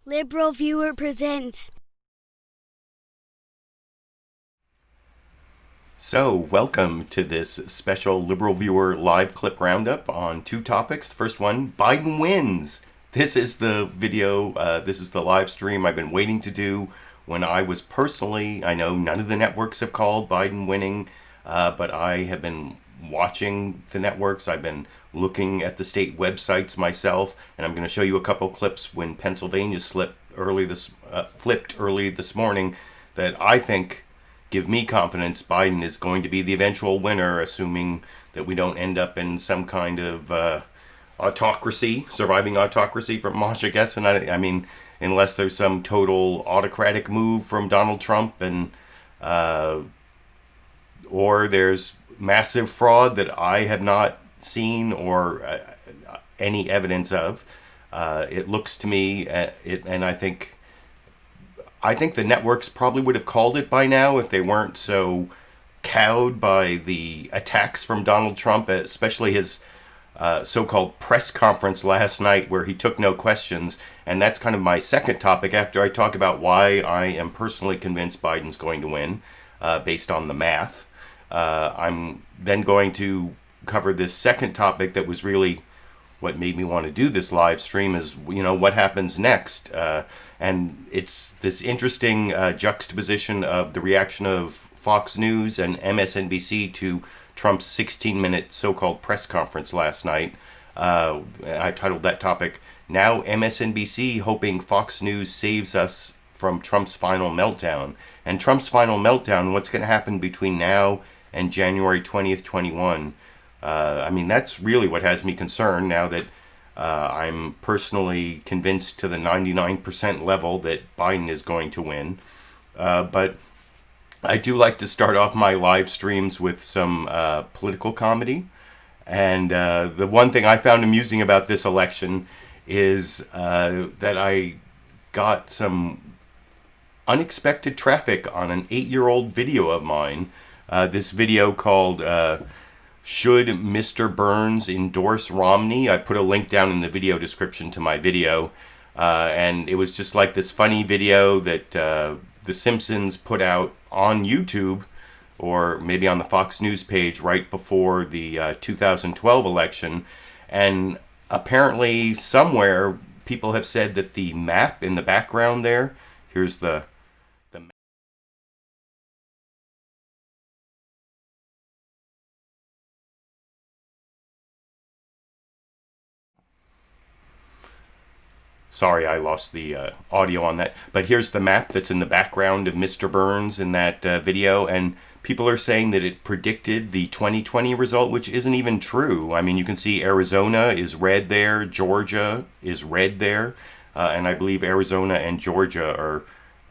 LiberalViewer presents. So, welcome to this special LiberalViewer live clip roundup on two topics. The first one, Biden wins. This is the video, this is the live stream I've been waiting to do when I was personally, I know none of the networks have called Biden winning, but I have been watching the networks. I've been looking at the state websites myself, and I'm going to show you a couple clips when Pennsylvania flipped early this morning that I think give me confidence Biden is going to be the eventual winner, assuming that we don't end up in some kind of surviving autocracy from Mosh, I guess. And I mean, unless there's some total autocratic move from Donald Trump, and or there's massive fraud that I have not seen or any evidence of. It looks to me, and I think the networks probably would have called it by now if they weren't so cowed by the attacks from Donald Trump, especially his so-called press conference last night where he took no questions. And that's kind of my second topic after I talk about why I am personally convinced Biden's going to win based on the math. I'm then going to cover this second topic that was really what made me want to do this live stream is, what happens next. And it's this interesting juxtaposition of the reaction of Fox News and MSNBC to Trump's 16-minute so-called press conference last night. I've titled that topic, Now MSNBC Hoping Fox News Saves Us from Trump's Final Meltdown. And Trump's Final Meltdown, what's going to happen between now and January 20th, 21. That's really what has me concerned now that I'm personally convinced to the 99% level that Biden is going to win. But I do like to start off my live streams with some political comedy. And the one thing I found amusing about this election is that I got some unexpected traffic on an 8-year-old video of mine. This video called Should Mr. Burns Endorse Romney? I put a link down in the video description to my video. And it was just like this funny video that The Simpsons put out on YouTube, or maybe on the Fox News page right before the 2012 election. And apparently somewhere people have said that the map in the background there, here's the Sorry, I lost the audio on that. But here's the map that's in the background of Mr. Burns in that video. And people are saying that it predicted the 2020 result, which isn't even true. I mean, you can see Arizona is red there. Georgia is red there. And I believe Arizona and Georgia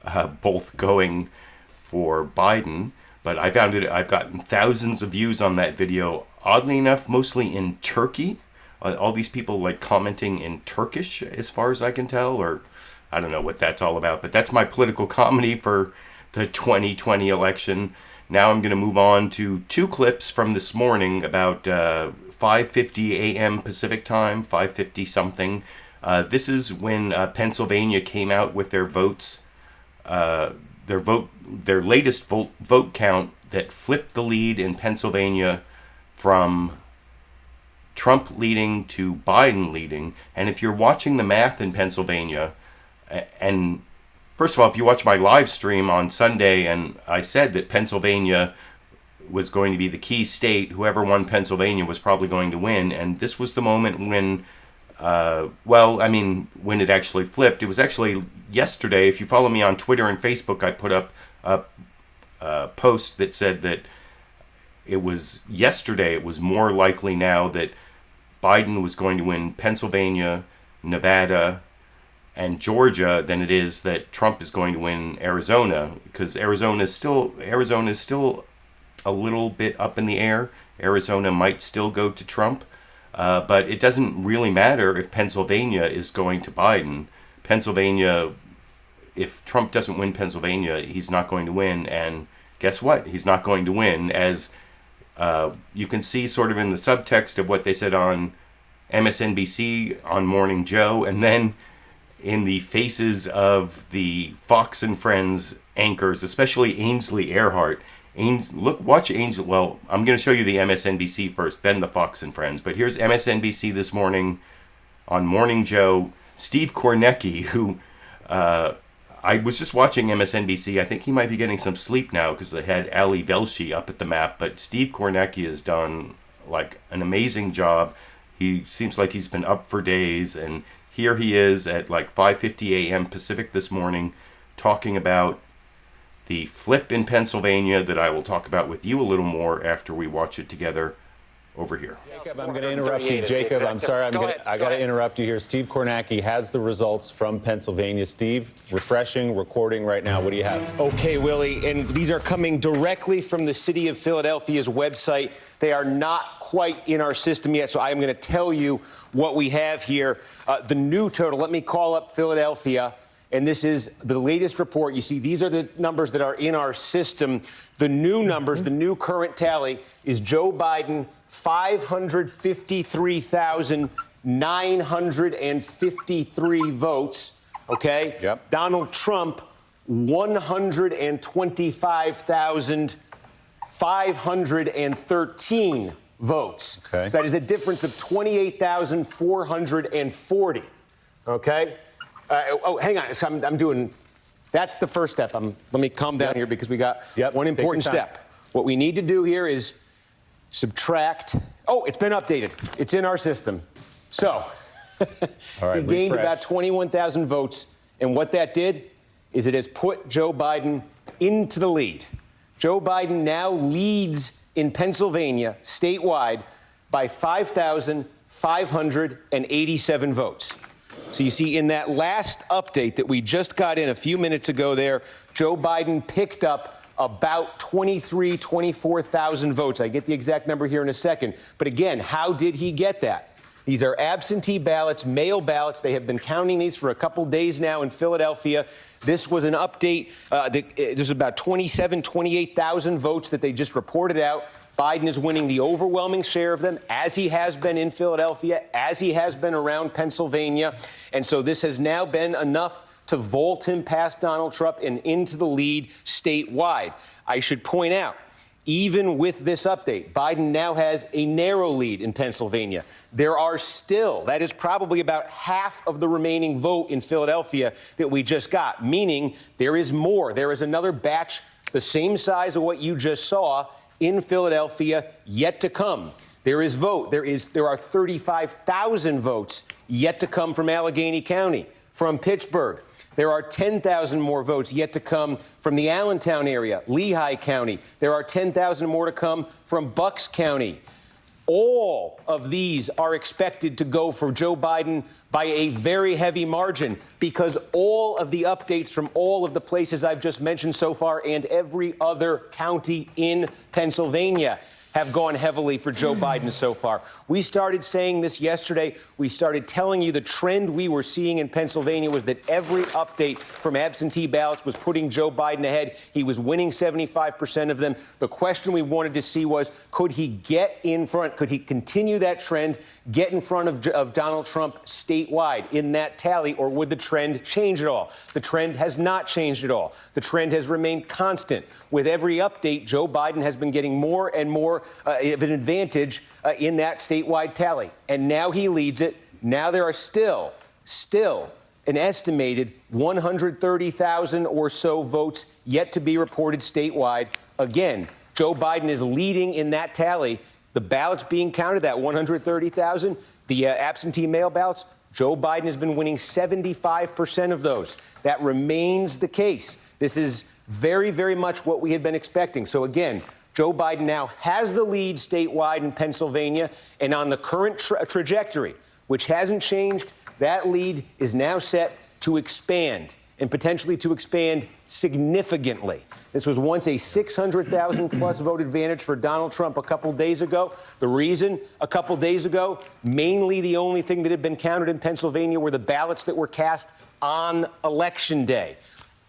are both going for Biden. But I've gotten thousands of views on that video. Oddly enough, mostly in Turkey. All these people like commenting in Turkish, as far as I can tell, or I don't know what that's all about. But that's my political comedy for the 2020 election. Now I'm going to move on to two clips from this morning about 5:50 a.m. Pacific time, 5:50 something. This is when Pennsylvania came out with their votes, their latest vote count that flipped the lead in Pennsylvania from Trump leading to Biden leading. And if you're watching the math in Pennsylvania, and first of all, if you watch my live stream on Sunday, and I said that Pennsylvania was going to be the key state, whoever won Pennsylvania was probably going to win. And this was the moment when, when it actually flipped. It was actually yesterday. If you follow me on Twitter and Facebook, I put up a post that said that it was yesterday, it was more likely now that Biden was going to win Pennsylvania, Nevada, and Georgia than it is that Trump is going to win Arizona, because Arizona is still a little bit up in the air. Arizona might still go to Trump, but it doesn't really matter if Pennsylvania is going to Biden. Pennsylvania, if Trump doesn't win Pennsylvania, he's not going to win, and guess what? He's not going to win, as you can see sort of in the subtext of what they said on MSNBC on Morning Joe, and then in the faces of the Fox and Friends anchors, especially Ainsley Earhart. Watch Ainsley. Well, I'm going to show you the MSNBC first, then the Fox and Friends. But here's MSNBC this morning on Morning Joe. Steve Kornacki, who I was just watching MSNBC. I think he might be getting some sleep now because they had Ali Velshi up at the map. But Steve Kornacki has done like an amazing job. He seems like he's been up for days, and here he is at like 5:50 a.m. Pacific this morning talking about the flip in Pennsylvania that I will talk about with you a little more after we watch it together over here. Jacob, I'm going to interrupt you. Jacob, I'm sorry. I got to interrupt you here. Steve Kornacki has the results from Pennsylvania. Steve, refreshing, recording right now. What do you have? Okay, Willie, and these are coming directly from the city of Philadelphia's website. They are not quite in our system yet, so I'm going to tell you what we have here. The new total, let me call up Philadelphia. And this is the latest report. You see, these are the numbers that are in our system. The new numbers, the new current tally is Joe Biden, 553,953 votes. Okay? Yep. Donald Trump, 125,513 votes. Okay. So that is a difference of 28,440. Okay? Hang on. So I'm doing. That's the first step. Let me calm down here because we got one important step. What we need to do here is subtract. Oh, it's been updated. It's in our system. So All right, he gained refresh. about 21,000 votes, and what that did is it has put Joe Biden into the lead. Joe Biden now leads in Pennsylvania statewide by 5,587 votes. So you see, in that last update that we just got in a few minutes ago there, Joe Biden picked up about 24,000 votes. I get the exact number here in a second. But again, how did he get that? These are absentee ballots, mail ballots. They have been counting these for a couple days now in Philadelphia. This was an update. There's about 28,000 votes that they just reported out. Biden is winning the overwhelming share of them, as he has been in Philadelphia, as he has been around Pennsylvania. And so this has now been enough to vault him past Donald Trump and into the lead statewide. I should point out, even with this update, Biden now has a narrow lead in Pennsylvania. There are still, that is probably about half of the remaining vote in Philadelphia that we just got, meaning there is more. There is another batch the same size of what you just saw in Philadelphia yet to come. There is vote. There are 35,000 votes yet to come from Allegheny County, from Pittsburgh. There are 10,000 more votes yet to come from the Allentown area, Lehigh County. There are 10,000 more to come from Bucks County. All of these are expected to go for Joe Biden by a very heavy margin because all of the updates from all of the places I've just mentioned so far and every other county in Pennsylvania have gone heavily for Joe Biden so far. We started saying this yesterday. We started telling you the trend we were seeing in Pennsylvania was that every update from absentee ballots was putting Joe Biden ahead. He was winning 75% of them. The question we wanted to see was, could he get in front? Could he continue that trend, get in front of Donald Trump statewide in that tally, or would the trend change at all? The trend has not changed at all. The trend has remained constant. With every update, Joe Biden has been getting more and more of an advantage in that statewide tally. And now he leads it. Now there are still an estimated 130,000 or so votes yet to be reported statewide. Again, Joe Biden is leading in that tally. The ballots being counted, that 130,000, the absentee mail ballots, Joe Biden has been winning 75% of those. That remains the case. This is very, very much what we had been expecting. So again, Joe Biden now has the lead statewide in Pennsylvania, and on the current trajectory, which hasn't changed, that lead is now set to expand, and potentially to expand significantly. This was once a 600,000-plus vote advantage for Donald Trump a couple days ago. The reason a couple days ago, mainly the only thing that had been counted in Pennsylvania were the ballots that were cast on Election Day.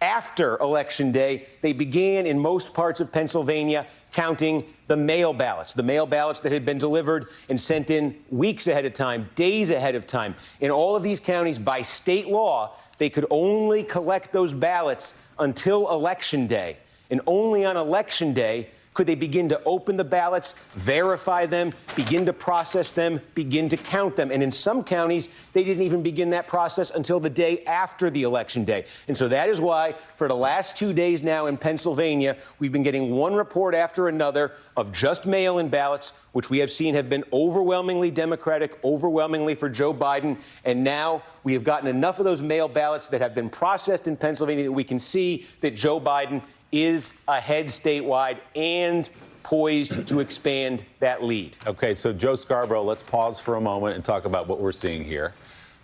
after Election Day, they began in most parts of Pennsylvania counting the mail ballots that had been delivered and sent in weeks ahead of time, days ahead of time. In all of these counties, by state law, they could only collect those ballots until Election Day. And only on Election Day could they begin to open the ballots, verify them, begin to process them, begin to count them. And in some counties, they didn't even begin that process until the day after the Election Day. And so that is why for the last 2 days now in Pennsylvania, we've been getting one report after another of just mail-in ballots, which we have seen have been overwhelmingly Democratic, overwhelmingly for Joe Biden. And now we have gotten enough of those mail ballots that have been processed in Pennsylvania that we can see that Joe Biden is ahead statewide and poised to expand that lead. Okay, so Joe Scarborough, let's pause for a moment and talk about what we're seeing here.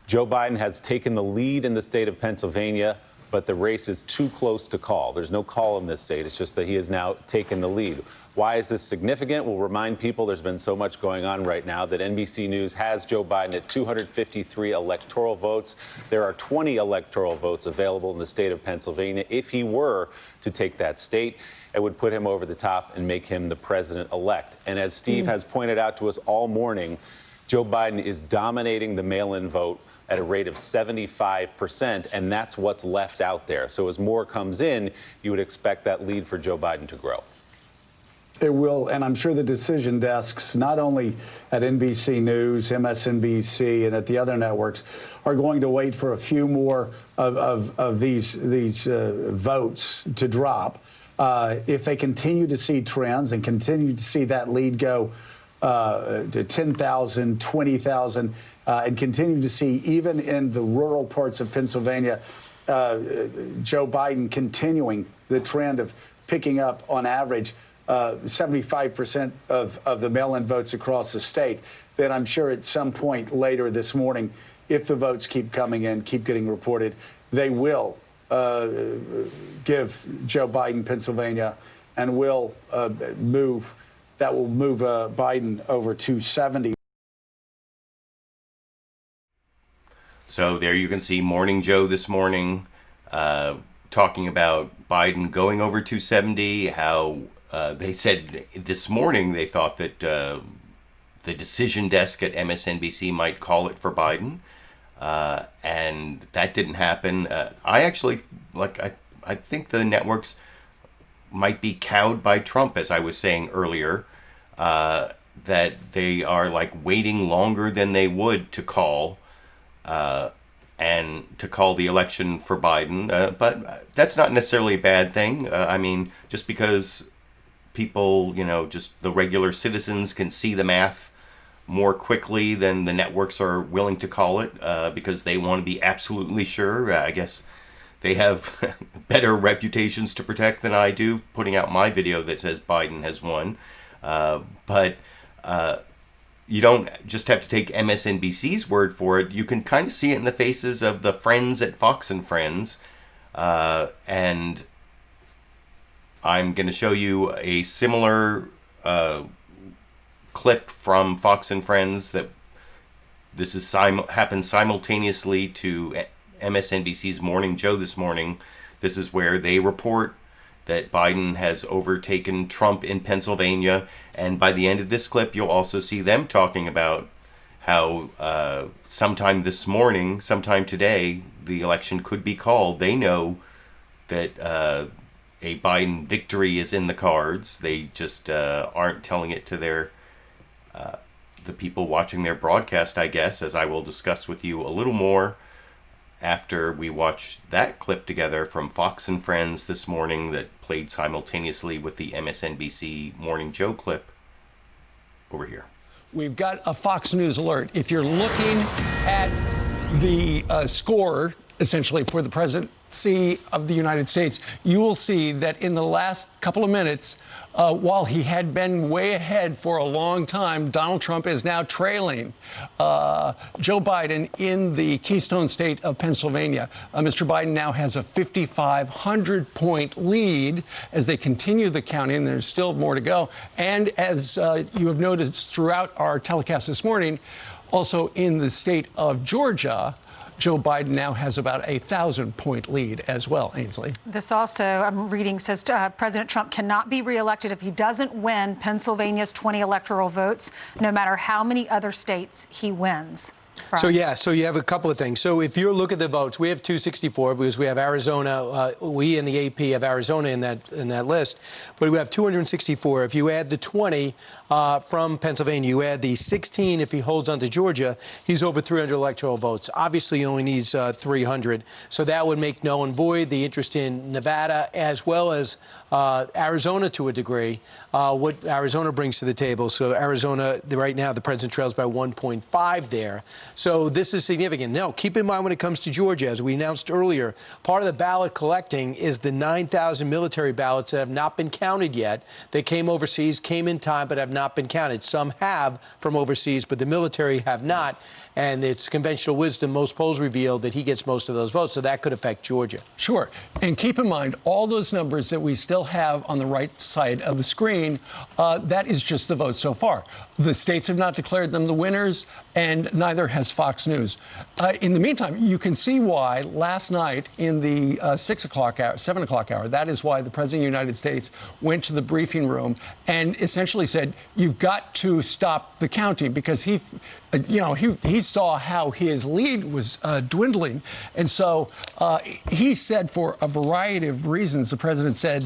Joe Biden has taken the lead in the state of Pennsylvania, but the race is too close to call. There's no call in this state. It's just that he has now taken the lead. Why is this significant? We'll remind people there's been so much going on right now that NBC News has Joe Biden at 253 electoral votes. There are 20 electoral votes available in the state of Pennsylvania. If he were to take that state, it would put him over the top and make him the president-elect. And as Steve has pointed out to us all morning, Joe Biden is dominating the mail-in vote at a rate of 75%, and that's what's left out there. So as more comes in, you would expect that lead for Joe Biden to grow. It will, and I'm sure the decision desks, not only at NBC News, MSNBC, and at the other networks, are going to wait for a few more of these votes to drop. If they continue to see trends and continue to see that lead go to 10,000, 20,000, and continue to see, even in the rural parts of Pennsylvania, Joe Biden continuing the trend of picking up, on average, 75% of the mail-in votes across the state, then I'm sure at some point later this morning, if the votes keep coming in, keep getting reported, they will give Joe Biden Pennsylvania and will move Biden over 270. So there you can see Morning Joe this morning talking about Biden going over 270, how they said this morning they thought that the decision desk at MSNBC might call it for Biden, and that didn't happen. I actually, I think the networks might be cowed by Trump, as I was saying earlier, that they are waiting longer than they would to call and to call the election for Biden. But that's not necessarily a bad thing. I mean, just because people, just the regular citizens can see the math more quickly than the networks are willing to call it because they want to be absolutely sure. I guess they have better reputations to protect than I do, putting out my video that says Biden has won. But you don't just have to take MSNBC's word for it. You can kind of see it in the faces of the friends at Fox and Friends. And I'm going to show you a similar clip from Fox and Friends that this is happened simultaneously to MSNBC's Morning Joe this morning. This is where they report that Biden has overtaken Trump in Pennsylvania. And by the end of this clip, you'll also see them talking about how sometime this morning, sometime today, the election could be called. They know that a Biden victory is in the cards. They just aren't telling it to their the people watching their broadcast, I guess, as I will discuss with you a little more after we watch that clip together from Fox and Friends this morning that played simultaneously with the MSNBC Morning Joe clip over here. We've got a Fox News alert. If you're looking at the score, essentially, for the presidency of the United States, you will see that in the last couple of minutes, while he had been way ahead for a long time, Donald Trump is now trailing Joe Biden in the Keystone State of Pennsylvania. Mr. Biden now has a 5,500-point lead as they continue the counting. There's still more to go. And as you have noticed throughout our telecast this morning, also in the state of Georgia, Joe Biden now has about a 1,000-point lead as well, Ainsley. This also, I'm reading, says President Trump cannot be reelected if he doesn't win Pennsylvania's 20 electoral votes, no matter how many other states he wins. So you have a couple of things. So if you look at the votes, we have 264 because we have Arizona. We and the AP have Arizona in that list, but we have 264. If you add the 20 from Pennsylvania, you add the 16 if he holds on to Georgia, he's over 300 electoral votes. Obviously, he only needs 300, so that would make null and void the interest in Nevada as well as Arizona to a degree. What Arizona brings to the table. So Arizona, right now, the president trails by 1.5 there. So this is significant. Now, keep in mind when it comes to Georgia, as we announced earlier, part of the ballot collecting is the 9,000 military ballots that have not been counted yet. They came overseas, came in time, but have not been counted. Some have from overseas, but the military have not. And it's conventional wisdom. Most polls reveal that he gets most of those votes, so that could affect Georgia. Sure. And keep in mind, all those numbers that we still have on the right side of the screen, that is just the votes so far. The states have not declared them the winners, and neither has Fox News. In the meantime, you can see why last night in the 7 o'clock hour, that is why the President of the United States went to the briefing room and essentially said, you've got to stop the counting, because he saw how his lead was dwindling. And so he said, for a variety of reasons, the president said,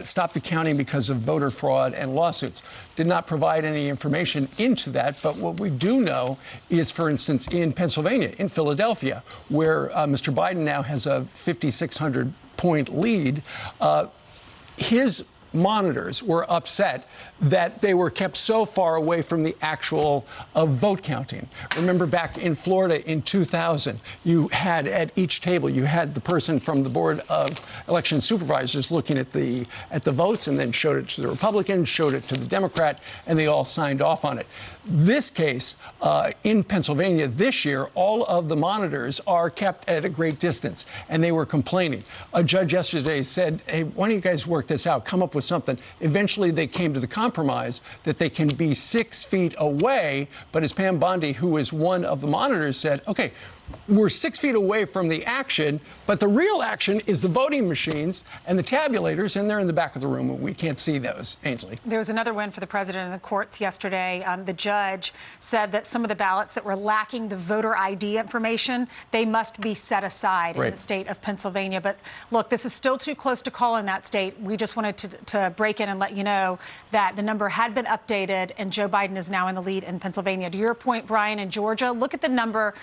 stop the counting because of voter fraud and lawsuits. Did not provide any information into that. But what we do know is, for instance, in Pennsylvania, in Philadelphia, where Mr. Biden now has a 5,600-point lead, his monitors were upset that they were kept so far away from the actual vote counting. Remember back in Florida in 2000, you had at each table, you had the person from the Board of Election Supervisors looking at the votes and then showed it to the Republican, showed it to the Democrat, and they all signed off on it. This case in Pennsylvania this year, all of the monitors are kept at a great distance, and they were complaining. A judge yesterday said, hey, why don't you guys work this out, come up with something. Eventually, they came to the compromise that they can be 6 feet away, but as Pam Bondi, who is one of the monitors, said, okay, we're 6 feet away from the action, but the real action is the voting machines and the tabulators, and they're in the back of the room, and we can't see those, Ainsley. There was another win for the president in the courts yesterday. The judge said that some of the ballots that were lacking the voter ID information, they must be set aside in the state of Pennsylvania. But look, this is still too close to call in that state. We just wanted to break in and let you know that the number had been updated, and Joe Biden is now in the lead in Pennsylvania. To your point, Brian, in Georgia, look at the number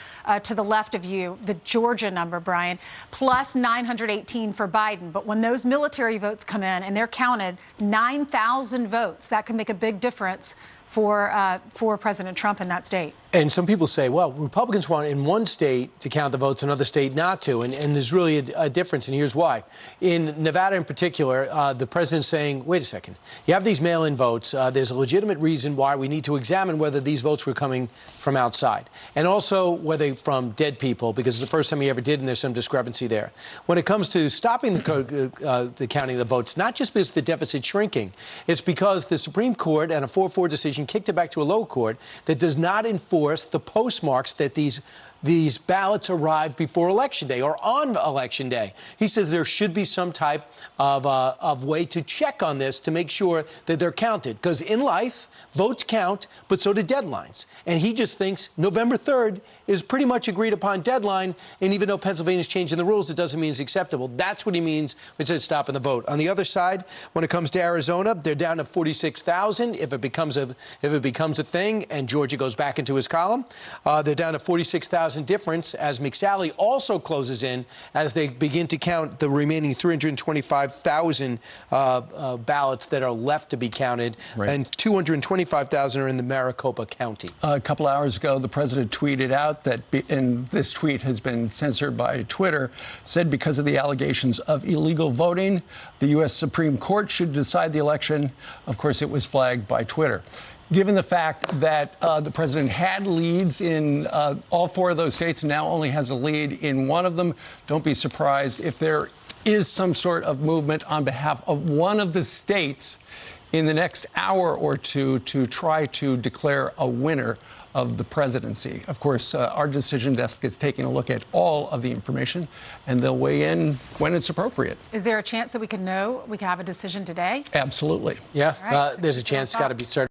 to the left of you, the Georgia number, Brian, plus 918 for Biden. But when those military votes come in and they're counted, 9,000 votes, that can make a big difference for President Trump in that state. And some people say, well, Republicans want in one state to count the votes, another state not to. And there's really a difference, and here's why. In Nevada in particular, the president's saying, wait a second, you have these mail-in votes. There's a legitimate reason why we need to examine whether these votes were coming from outside, and also whether from dead people, because it's the first time he ever did, and there's some discrepancy there. When it comes to stopping the counting of the votes, not just because the deficit's shrinking, it's because the Supreme Court and a 4-4 decision kicked it back to a lower court that does not enforce the postmarks that these ballots arrive before Election Day or on Election Day. He says there should be some type of way to check on this to make sure that they're counted. Because in life, votes count, but so do deadlines. And he just thinks November 3rd is pretty much agreed upon deadline. And even though Pennsylvania's changing the rules, it doesn't mean it's acceptable. That's what he means when he says stopping the vote. On the other side, when it comes to Arizona, they're down to 46,000. If it becomes a thing and Georgia goes back into his column, they're down to 46,000 difference as McSally also closes in as they begin to count the remaining 325,000 ballots that are left to be counted, and 225,000 are in the Maricopa County. A couple hours ago, the president tweeted out that, and this tweet has been censored by Twitter, said because of the allegations of illegal voting, the U.S. Supreme Court should decide the election. Of course, it was flagged by Twitter. Given the fact that the president had leads in all 4 of those states and now only has a lead in one of them, don't be surprised if there is some sort of movement on behalf of one of the states in the next hour or two to try to declare a winner of the presidency. Of course, our decision desk is taking a look at all of the information, and they'll weigh in when it's appropriate. Is there a chance that we can have a decision today? Absolutely. Yeah, Right. there's a chance. It's got to be started.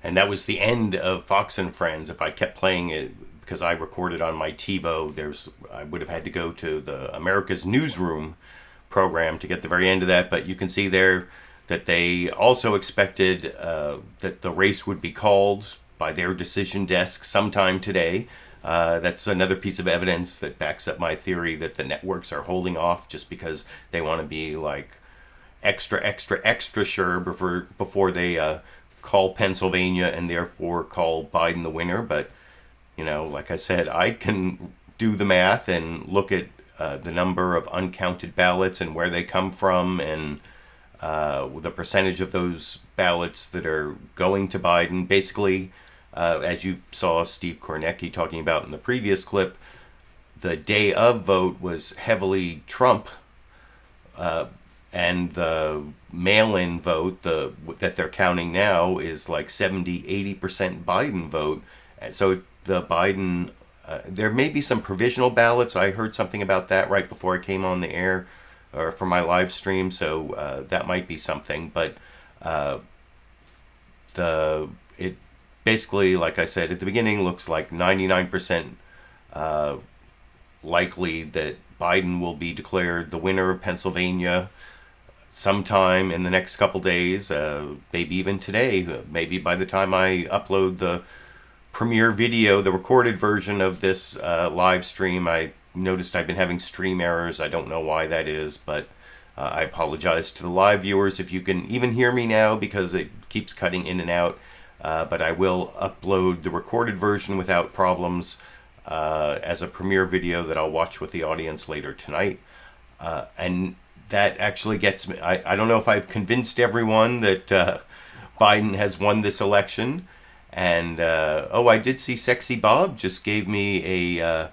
And that was the end of Fox and Friends. If I kept playing it, because I recorded on my TiVo, I would have had to go to the America's Newsroom program to get the very end of that. But you can see there that they also expected that the race would be called by their decision desk sometime today. That's another piece of evidence that backs up my theory that the networks are holding off just because they want to be like extra sure before they call Pennsylvania and therefore call Biden the winner. But, like I said, I can do the math and look at the number of uncounted ballots and where they come from, and the percentage of those ballots that are going to Biden. Basically, as you saw Steve Kornacki talking about in the previous clip, the day of vote was heavily Trump, and the mail-in vote that they're counting now is like 70-80% Biden vote. So the Biden, there may be some provisional ballots. I heard something about that right before I came on the air or for my live stream, so that might be something. But it basically, like I said at the beginning, looks like 99% likely that Biden will be declared the winner of Pennsylvania sometime in the next couple days, maybe even today. Maybe by the time I upload the premiere video, the recorded version of this live stream, I noticed I've been having stream errors. I don't know why that is, but I apologize to the live viewers if you can even hear me now, because it keeps cutting in and out. But I will upload the recorded version without problems as a premiere video that I'll watch with the audience later tonight. And that actually gets me. I don't know if I've convinced everyone that Biden has won this election. And, I did see Sexy Bob just gave me a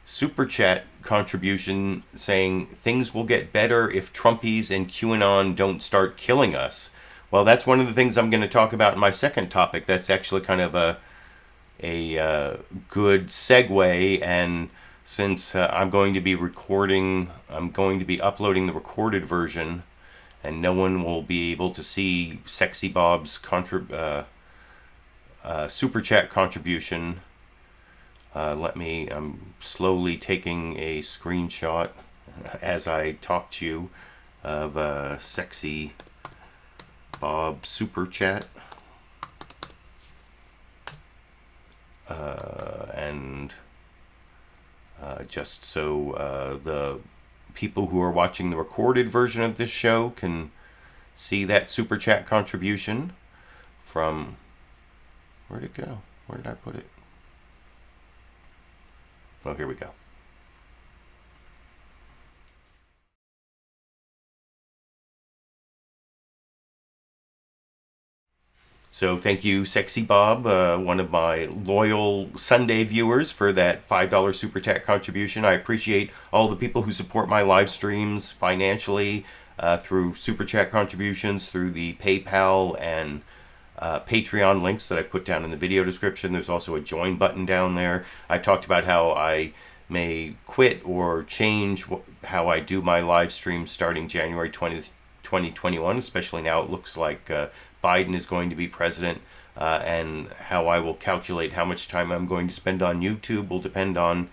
super chat contribution saying things will get better if Trumpies and QAnon don't start killing us. Well, that's one of the things I'm going to talk about in my second topic. That's actually kind of a good segue. And since I'm going to be uploading the recorded version, and no one will be able to see Sexy Bob's super chat contribution. I'm slowly taking a screenshot as I talk to you of Sexy Bob super chat. And just so the people who are watching the recorded version of this show can see that super chat contribution from... Where'd it go? Where did I put it? Oh, here we go. So thank you, Sexy Bob, one of my loyal Sunday viewers, for that $5 Super Chat contribution. I appreciate all the people who support my live streams financially through Super Chat contributions, through the PayPal and Patreon links that I put down in the video description. There's also a join button down there. I've talked about how I may quit or change how I do my live streams starting January 20th, 2021, especially now it looks like Biden is going to be president, and how I will calculate how much time I'm going to spend on YouTube will depend on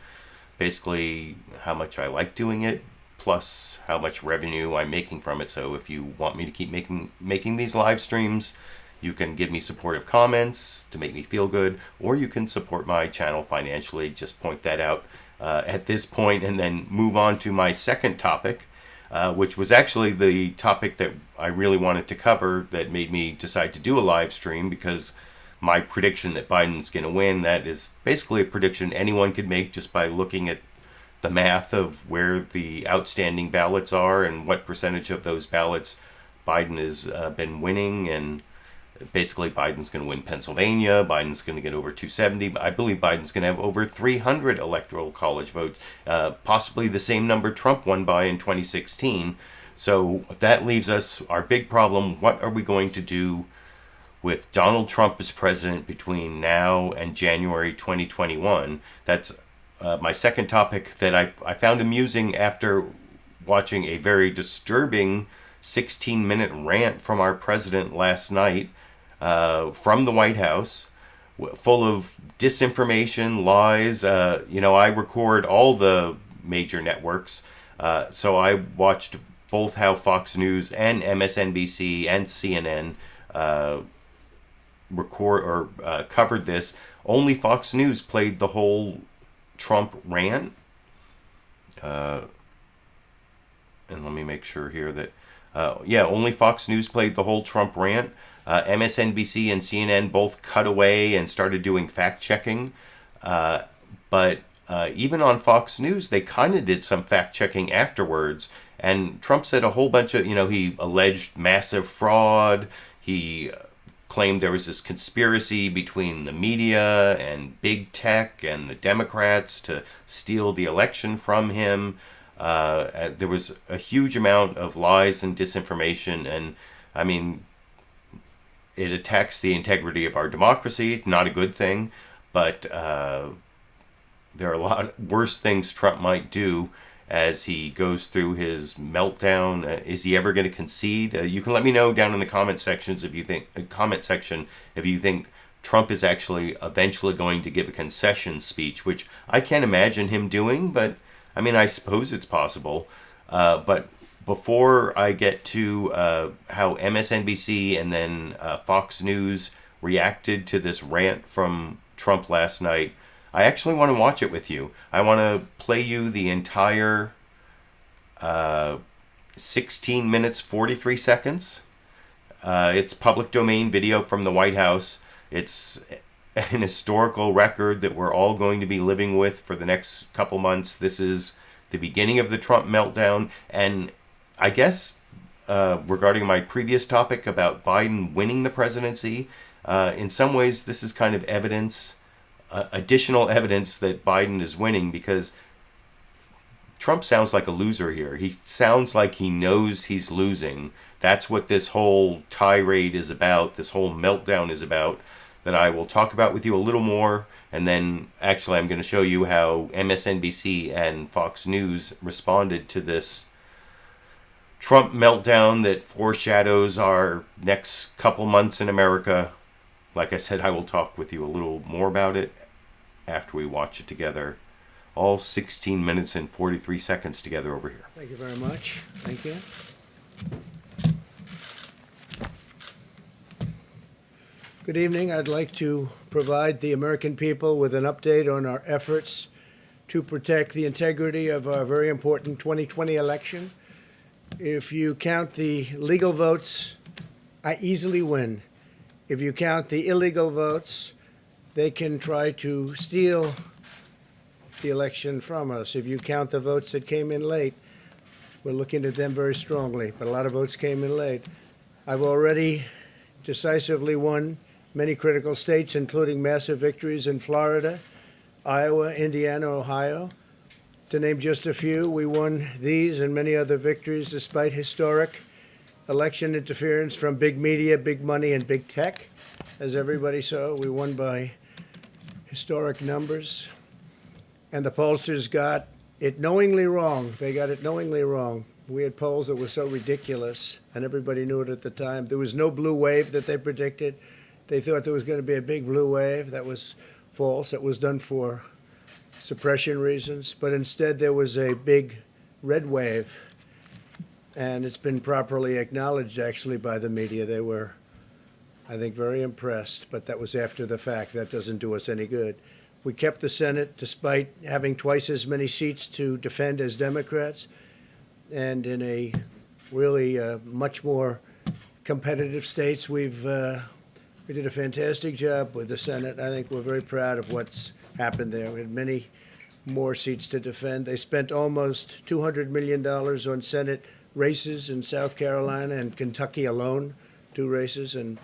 basically how much I like doing it, plus how much revenue I'm making from it. So if you want me to keep making these live streams, you can give me supportive comments to make me feel good, or you can support my channel financially. Just point that out at this point, and then move on to my second topic, which was actually the topic that I really wanted to cover that made me decide to do a live stream, because my prediction that Biden's going to win, that is basically a prediction anyone could make just by looking at the math of where the outstanding ballots are and what percentage of those ballots Biden has been winning. And basically Biden's going to win Pennsylvania. Biden's going to get over 270. I believe Biden's going to have over 300 electoral college votes, possibly the same number Trump won by in 2016. So that leaves us our big problem. What are we going to do with Donald Trump as president between now and January 2021. That's my second topic that I found amusing after watching a very disturbing 16-minute rant from our president last night from the White House, full of disinformation, lies. I record all the major networks, so I watched both how Fox News and MSNBC and CNN covered this. Only Fox News played the whole Trump rant. And let me make sure here that, only Fox News played the whole Trump rant. MSNBC and CNN both cut away and started doing fact-checking. But even on Fox News, they kind of did some fact-checking afterwards. And Trump said a whole bunch of, he alleged massive fraud. He claimed there was this conspiracy between the media and big tech and the Democrats to steal the election from him. There was a huge amount of lies and disinformation, and I mean, it attacks the integrity of our democracy. Not a good thing, but there are a lot worse things Trump might do as he goes through his meltdown. Is he ever going to concede? You can let me know down in the comment section if you think Trump is actually eventually going to give a concession speech, which I can't imagine him doing, but I mean, I suppose it's possible. But before I get to how MSNBC and then Fox News reacted to this rant from Trump last night, I actually want to watch it with you. I want to play you the entire 16 minutes, 43 seconds. It's public domain video from the White House. It's an historical record that we're all going to be living with for the next couple months. This is the beginning of the Trump meltdown. And I guess regarding my previous topic about Biden winning the presidency, in some ways this is kind of evidence, additional evidence that Biden is winning, because Trump sounds like a loser here. He sounds like he knows he's losing. That's what this whole tirade is about, this whole meltdown is about, that I will talk about with you a little more. And then actually I'm going to show you how MSNBC and Fox News responded to this Trump meltdown that foreshadows our next couple months in America. Like I said, I will talk with you a little more about it after we watch it together. All 16 minutes and 43 seconds together over here. Thank you very much. Thank you. Good evening. I'd like to provide the American people with an update on our efforts to protect the integrity of our very important 2020 election. If you count the legal votes, I easily win. If you count the illegal votes, they can try to steal the election from us. If you count the votes that came in late, we're looking at them very strongly, but a lot of votes came in late. I've already decisively won many critical states, including massive victories in Florida, Iowa, Indiana, Ohio. To name just a few, we won these and many other victories despite historic election interference from big media, big money, and big tech. As everybody saw, we won by historic numbers. And the pollsters got it knowingly wrong. They got it knowingly wrong. We had polls that were so ridiculous, and everybody knew it at the time. There was no blue wave that they predicted. They thought there was going to be a big blue wave. That was false. It was done for suppression reasons. But instead, there was a big red wave. And it's been properly acknowledged, actually, by the media. They were, I think, very impressed. But that was after the fact. That doesn't do us any good. We kept the Senate despite having twice as many seats to defend as Democrats. And in a really much more competitive states, we did a fantastic job with the Senate. I think we're very proud of what's happened there. We had many more seats to defend. They spent almost $200 million on Senate races in South Carolina and Kentucky alone, 2 races, and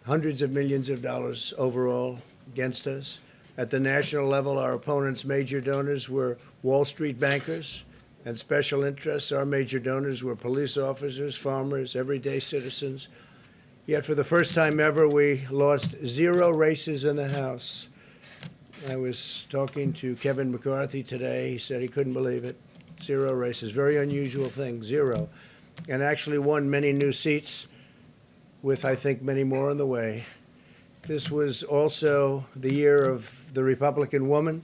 hundreds of millions of dollars overall against us. At the national level, our opponents' major donors were Wall Street bankers and special interests. Our major donors were police officers, farmers, everyday citizens. Yet for the first time ever, we lost 0 races in the House. I was talking to Kevin McCarthy today. He said he couldn't believe it. 0 races. Very unusual thing, 0. And actually won many new seats with, I think, many more on the way. This was also the year of the Republican woman.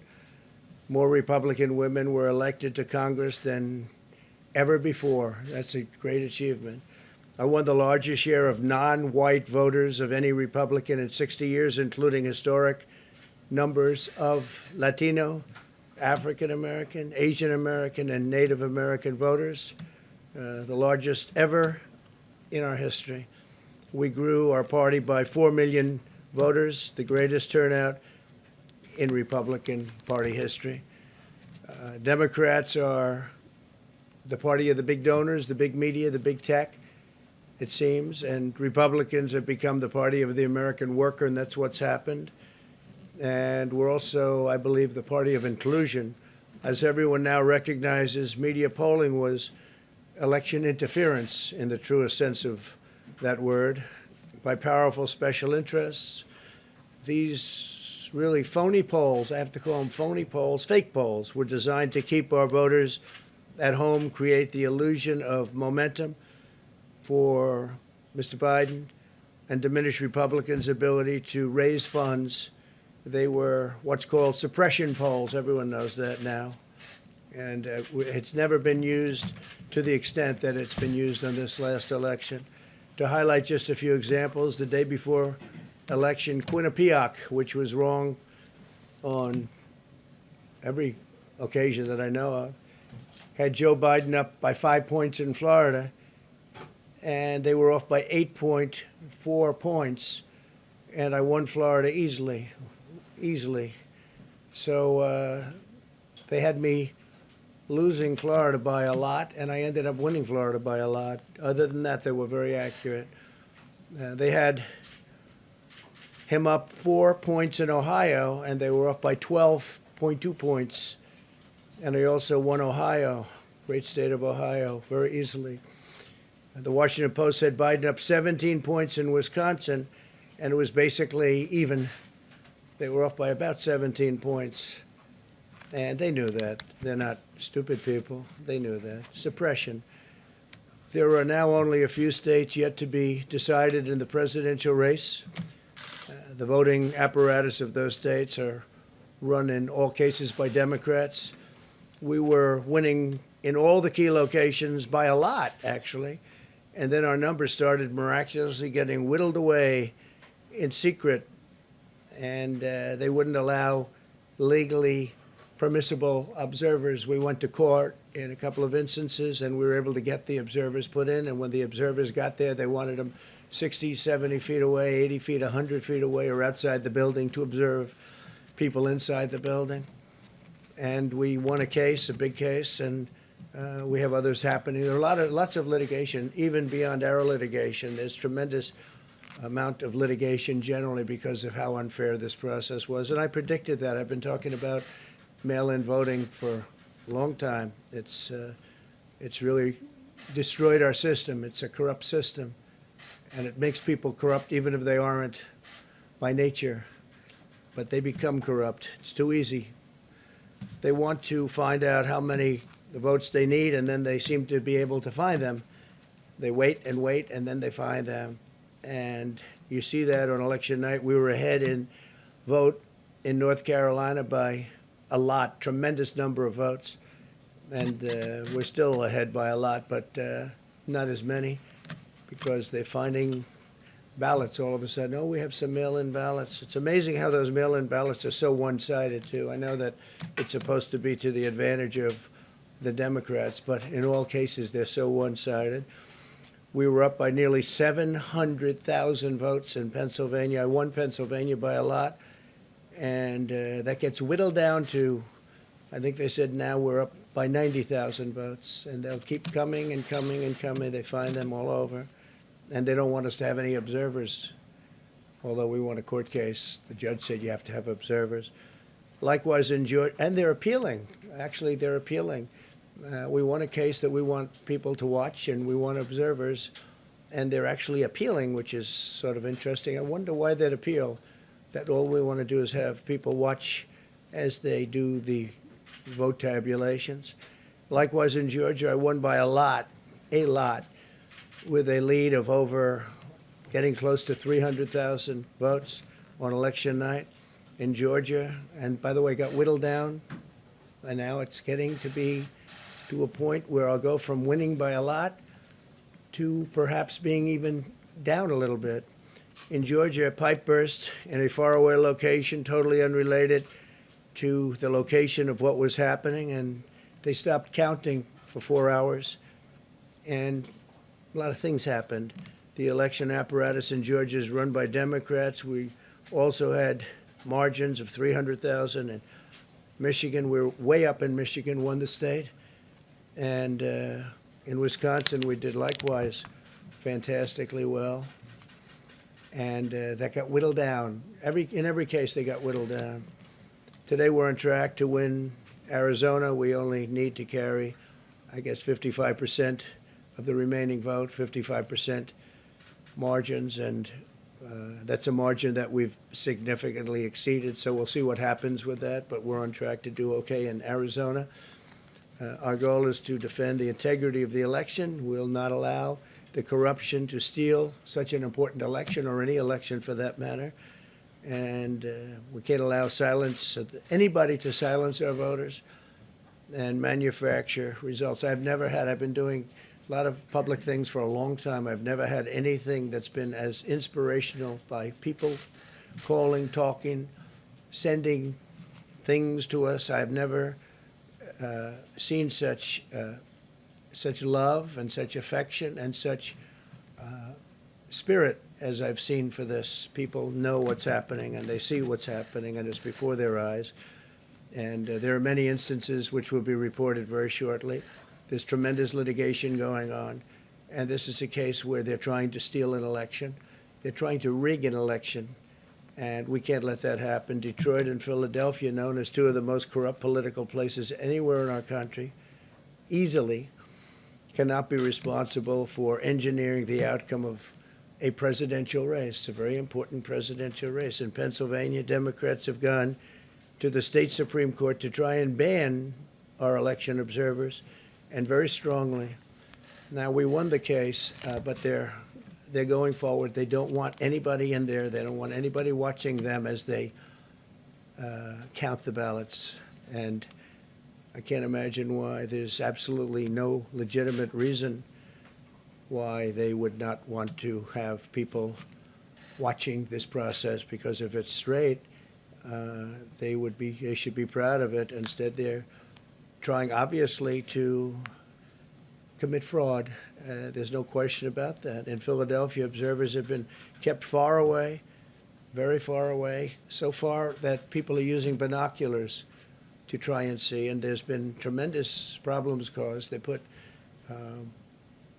More Republican women were elected to Congress than ever before. That's a great achievement. I won the largest share of non-white voters of any Republican in 60 years, including historic numbers of Latino, African American, Asian American, and Native American voters, the largest ever in our history. We grew our party by 4 million voters, the greatest turnout in Republican Party history. Democrats are the party of the big donors, the big media, the big tech, it seems, and Republicans have become the party of the American worker, and that's what's happened. And we're also, I believe, the party of inclusion. As everyone now recognizes, media polling was election interference in the truest sense of that word by powerful special interests. These really phony polls, I have to call them phony polls, fake polls, were designed to keep our voters at home, create the illusion of momentum for Mr. Biden, and diminish Republicans' ability to raise funds. They were what's called suppression polls. Everyone knows that now. And it's never been used to the extent that it's been used on this last election. To highlight just a few examples, the day before election, Quinnipiac, which was wrong on every occasion that I know of, had Joe Biden up by 5 points in Florida, and they were off by 8.4 points, and I won Florida easily. So they had me losing Florida by a lot, and I ended up winning Florida by a lot. Other than that, they were very accurate. They had him up 4 points in Ohio, and they were up by 12.2 points. And I also won Ohio, great state of Ohio, very easily. The Washington Post had Biden up 17 points in Wisconsin, and it was basically even. They were off by about 17 points. And they knew that. They're not stupid people. They knew that. Suppression. There are now only a few states yet to be decided in the presidential race. The voting apparatus of those states are run in all cases by Democrats. We were winning in all the key locations by a lot, actually. And then our numbers started miraculously getting whittled away in secret. And they wouldn't allow legally permissible observers. We went to court in a couple of instances, and we were able to get the observers put in. And when the observers got there, they wanted them 60, 70 feet away, 80 feet, 100 feet away, or outside the building to observe people inside the building. And we won a case, a big case, and we have others happening. There are lots of litigation, even beyond our litigation. There's tremendous amount of litigation generally because of how unfair this process was. And I predicted that. I've been talking about mail-in voting for a long time. It's really destroyed our system. It's a corrupt system. And it makes people corrupt even if they aren't by nature. But they become corrupt. It's too easy. They want to find out how many votes they need, and then they seem to be able to find them. They wait, and then they find them. And you see that on election night. We were ahead in vote in North Carolina by a lot, tremendous number of votes. And we're still ahead by a lot, but not as many, because they're finding ballots all of a sudden. Oh, we have some mail-in ballots. It's amazing how those mail-in ballots are so one-sided, too. I know that it's supposed to be to the advantage of the Democrats, but in all cases, they're so one-sided. We were up by nearly 700,000 votes in Pennsylvania. I won Pennsylvania by a lot, and that gets whittled down to, I think they said now we're up by 90,000 votes, and they'll keep coming and coming and coming. They find them all over, and they don't want us to have any observers, although we won a court case. The judge said you have to have observers. Likewise in Georgia, and they're appealing. Actually, they're appealing. We won a case that we want people to watch, and we want observers and they're actually appealing, which is sort of interesting. I wonder why that appeal, that all we want to do is have people watch as they do the vote tabulations. Likewise, in Georgia, I won by a lot, with a lead of over getting close to 300,000 votes on election night in Georgia. And by the way, got whittled down, and now it's getting to be to a point where I'll go from winning by a lot to perhaps being even down a little bit. In Georgia, a pipe burst in a faraway location, totally unrelated to the location of what was happening, and they stopped counting for 4 hours, and a lot of things happened. The election apparatus in Georgia is run by Democrats. We also had margins of 300,000. In Michigan, we're way up in Michigan, won the state. And in Wisconsin, we did likewise fantastically well. And that got whittled down. In every case, they got whittled down. Today, we're on track to win Arizona. We only need to carry, I guess, 55% of the remaining vote, 55% margins, and that's a margin that we've significantly exceeded, so we'll see what happens with that, but we're on track to do okay in Arizona. Our goal is to defend the integrity of the election. We'll not allow the corruption to steal such an important election, or any election for that matter, and we can't allow anybody to silence our voters and manufacture results. I've been doing a lot of public things for a long time. I've never had anything that's been as inspirational, by people calling, talking, sending things to us. I've never seen such love and such affection and such spirit as I've seen for this. People know what's happening, and they see what's happening, and it's before their eyes. And there are many instances which will be reported very shortly. There's tremendous litigation going on, and this is a case where they're trying to steal an election. They're trying to rig an election, and we can't let that happen. Detroit and Philadelphia, known as two of the most corrupt political places anywhere in our country, easily cannot be responsible for engineering the outcome of a presidential race, a very important presidential race. In Pennsylvania, Democrats have gone to the state Supreme Court to try and ban our election observers, and very strongly. Now, we won the case, but they're going forward. They don't want anybody in there. They don't want anybody watching them as they count the ballots. And I can't imagine why. There's absolutely no legitimate reason why they would not want to have people watching this process, because if it's straight, they should be proud of it. Instead, they're trying, obviously, to commit fraud. There's no question about that. In Philadelphia, observers have been kept far away, very far away, so far that people are using binoculars to try and see, and there's been tremendous problems caused. They put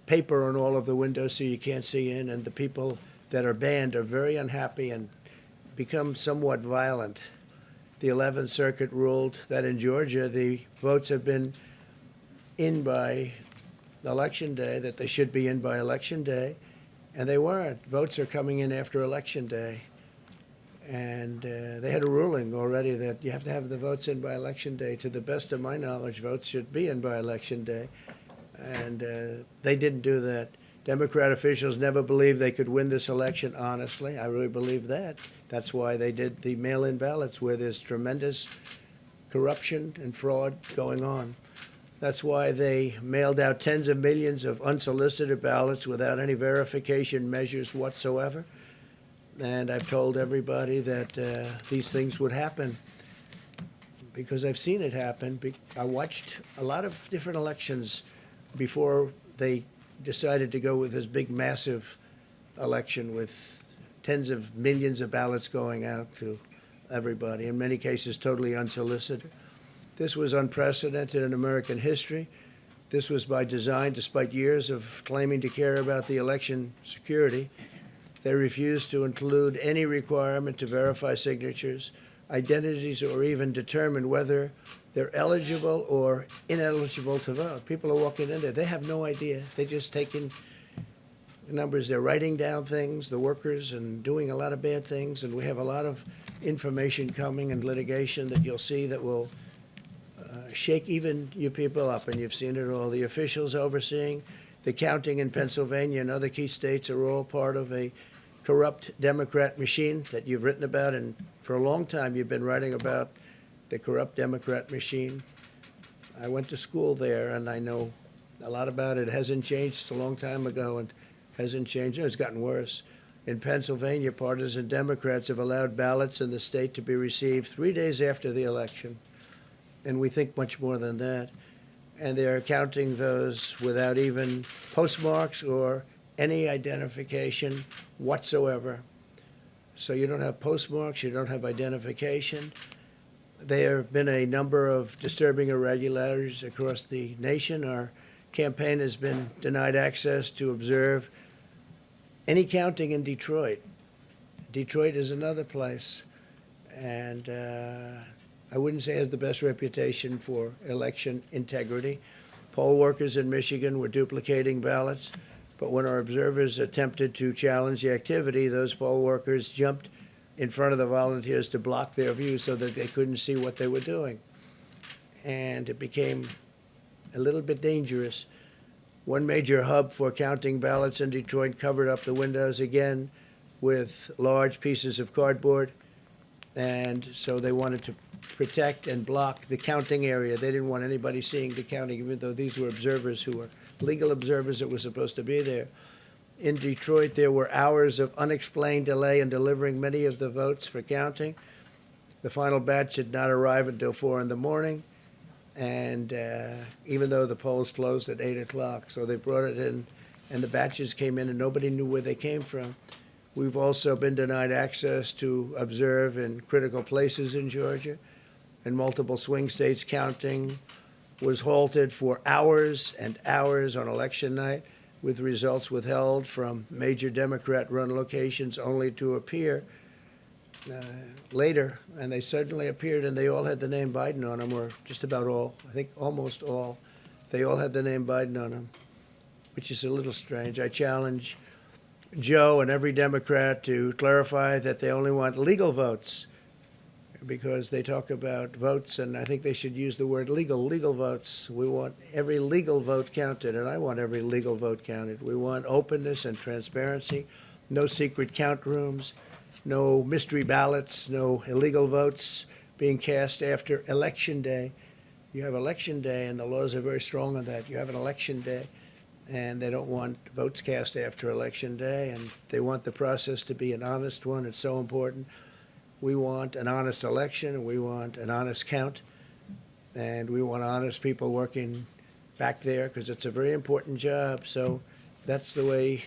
paper on all of the windows so you can't see in, and the people that are banned are very unhappy and become somewhat violent. The 11th Circuit ruled that in Georgia, the votes have been in by Election Day, that they should be in by Election Day, and they weren't. Votes are coming in after Election Day. And they had a ruling already that you have to have the votes in by Election Day. To the best of my knowledge, votes should be in by Election Day. And they didn't do that. Democrat officials never believed they could win this election, honestly. I really believe that. That's why they did the mail-in ballots, where there's tremendous corruption and fraud going on. That's why they mailed out tens of millions of unsolicited ballots without any verification measures whatsoever. And I've told everybody that these things would happen because I've seen it happen. I watched a lot of different elections before they decided to go with this big, massive election with tens of millions of ballots going out to everybody, in many cases totally unsolicited. This was unprecedented in American history. This was by design, despite years of claiming to care about the election security. They refused to include any requirement to verify signatures, identities, or even determine whether they're eligible or ineligible to vote. People are walking in there. They have no idea. They're just taking The numbers, they're writing down things, the workers, and doing a lot of bad things. And we have a lot of information coming and litigation that you'll see that will shake even you people up. And you've seen it all. The officials overseeing the counting in Pennsylvania and other key states are all part of a corrupt Democrat machine that you've written about. And for a long time, you've been writing about the corrupt Democrat machine. I went to school there, and I know a lot about it. It hasn't changed. It's a long time ago, and hasn't changed. It's gotten worse. In Pennsylvania, partisan Democrats have allowed ballots in the state to be received 3 days after the election. And we think much more than that. And they're counting those without even postmarks or any identification whatsoever. So you don't have postmarks, you don't have identification. There have been a number of disturbing irregularities across the nation. Our campaign has been denied access to observe any counting in Detroit. Detroit is another place, and I wouldn't say has the best reputation for election integrity. Poll workers in Michigan were duplicating ballots, but when our observers attempted to challenge the activity, those poll workers jumped in front of the volunteers to block their view so that they couldn't see what they were doing. And it became a little bit dangerous. One major hub for counting ballots in Detroit covered up the windows again with large pieces of cardboard. And so they wanted to protect and block the counting area. They didn't want anybody seeing the counting, even though these were observers who were legal observers that were supposed to be there. In Detroit, there were hours of unexplained delay in delivering many of the votes for counting. The final batch did not arrive until 4 in the morning, and even though the polls closed at 8 o'clock. So they brought it in, and the batches came in, and nobody knew where they came from. We've also been denied access to observe in critical places in Georgia. In multiple swing states, counting was halted for hours and hours on election night, with results withheld from major Democrat-run locations only to appear later. And they suddenly appeared, and they all had the name Biden on them, or just about all. I think almost all. They all had the name Biden on them, which is a little strange. I challenge Joe and every Democrat to clarify that they only want legal votes, because they talk about votes, and I think they should use the word legal votes. We want every legal vote counted, and I want every legal vote counted. We want openness and transparency, no secret count rooms, no mystery ballots, no illegal votes being cast after Election Day. You have Election Day, and the laws are very strong on that. You have an Election Day, and they don't want votes cast after Election Day, and they want the process to be an honest one. It's so important. We want an honest election, and we want an honest count, and we want honest people working back there, because it's a very important job. So that's the way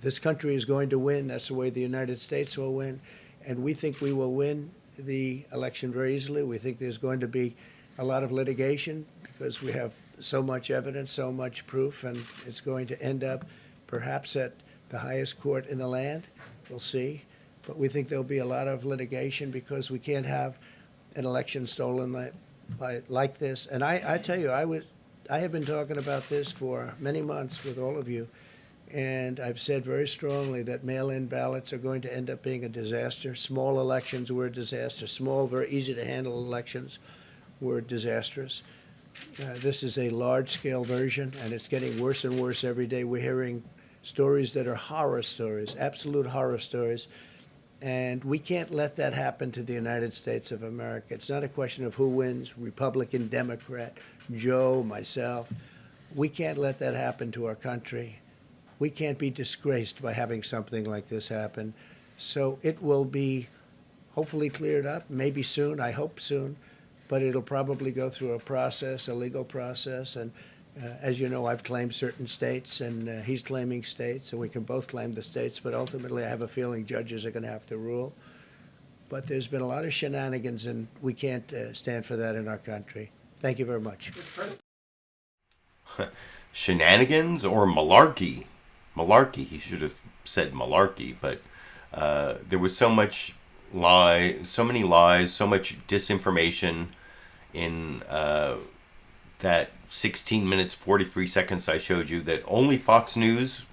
this country is going to win. That's the way the United States will win. And we think we will win the election very easily. We think there's going to be a lot of litigation because we have so much evidence, so much proof, and it's going to end up perhaps at the highest court in the land. We'll see. But we think there'll be a lot of litigation because we can't have an election stolen like this. And I tell you, I have been talking about this for many months with all of you, and I've said very strongly that mail-in ballots are going to end up being a disaster. Small elections were a disaster. Small, very easy to handle elections were disastrous. This is a large-scale version, and it's getting worse and worse every day. We're hearing stories that are horror stories, absolute horror stories. And we can't let that happen to the United States of America. It's not a question of who wins, Republican, Democrat, Joe, myself. We can't let that happen to our country. We can't be disgraced by having something like this happen. So it will be hopefully cleared up, maybe soon, I hope soon, but it'll probably go through a process, a legal process. And as you know, I've claimed certain states, and he's claiming states, and we can both claim the states, but ultimately I have a feeling judges are going to have to rule. But there's been a lot of shenanigans, and we can't stand for that in our country. Thank you very much. Shenanigans or malarkey? Malarkey, he should have said malarkey, but there was so much so many lies, so much disinformation in that 16 minutes, 43 seconds I showed you that only Fox News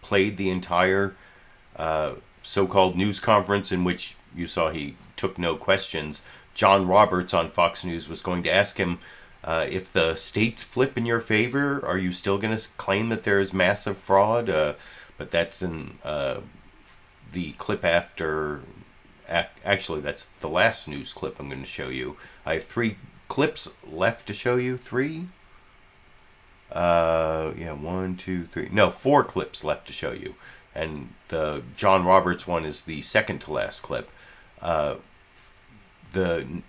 played the entire so-called news conference in which you saw he took no questions. John Roberts on Fox News was going to ask him, if the states flip in your favor, are you still going to claim that there is massive fraud? But that's in the clip after. Actually, that's the last news clip I'm going to show you. I have 3 clips left to show you. 3? Yeah, 1, 2, 3. No, 4 clips left to show you. And the John Roberts one is the second to last clip. The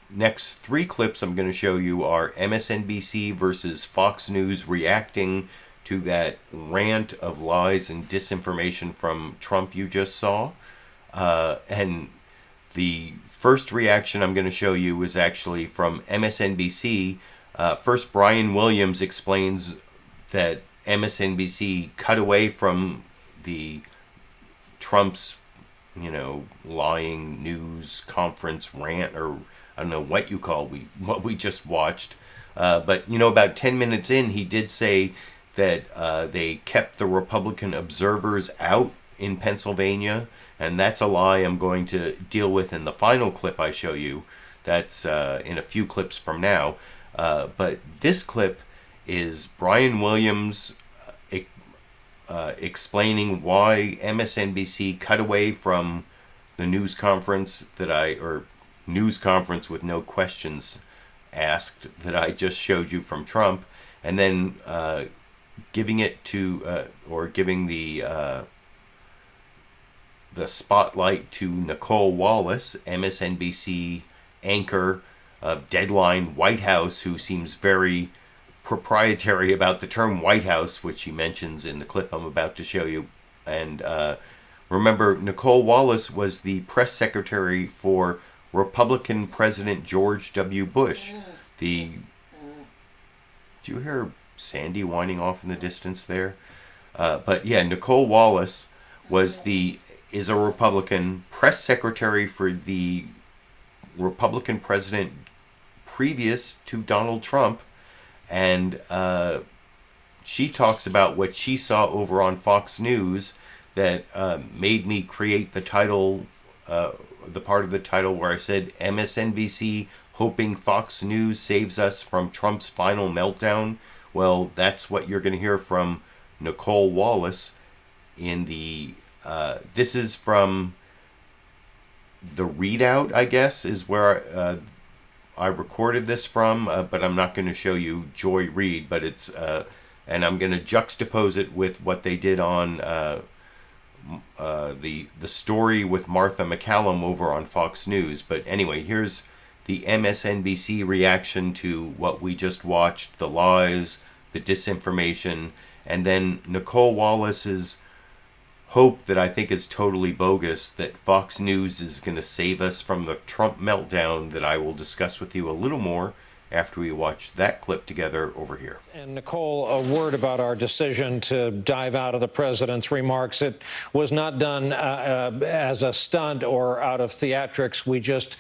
next 3 clips I'm going to show you are MSNBC versus Fox News reacting to that rant of lies and disinformation from Trump you just saw. And the first reaction I'm going to show you is actually from MSNBC. First, Brian Williams explains that MSNBC cut away from the Trump's, lying news conference rant, or I don't know what you call what we just watched. But, about 10 minutes in, he did say that they kept the Republican observers out in Pennsylvania. And that's a lie I'm going to deal with in the final clip I show you. That's in a few clips from now. But this clip is Brian Williams explaining why MSNBC cut away from the news conference news conference with no questions asked that I just showed you from Trump, and then giving it to giving the spotlight to Nicole Wallace, MSNBC anchor of Deadline White House, who seems very proprietary about the term White House, which he mentions in the clip I'm about to show you. And remember, Nicole Wallace was the press secretary for Republican President George W. Bush. Do you hear Sandy whining off in the distance there? But yeah, Nicole Wallace is a Republican press secretary for the Republican president previous to Donald Trump. And she talks about what she saw over on Fox News that made me create the title, the part of the title where I said MSNBC hoping Fox News saves us from Trump's final meltdown. Well, that's what you're going to hear from Nicole Wallace in the this is from the readout, I guess, is where I recorded this from, but I'm not going to show you Joy Reid, but it's, and I'm going to juxtapose it with what they did on the story with Martha McCallum over on Fox News. But anyway, here's the MSNBC reaction to what we just watched, the lies, the disinformation, and then Nicole Wallace's hope that I think is totally bogus, that Fox News is going to save us from the Trump meltdown, that I will discuss with you a little more after we watch that clip together over here. And Nicole, a word about our decision to dive out of the president's remarks. It was not done as a stunt or out of theatrics. We just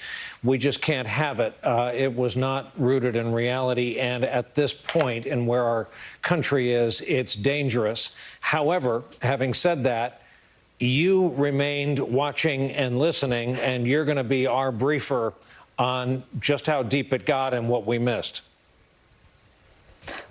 can't have it. It was not rooted in reality. And at this point in where our country is, it's dangerous. However, having said that, you remained watching and listening, and you're going to be our briefer on just how deep it got and what we missed.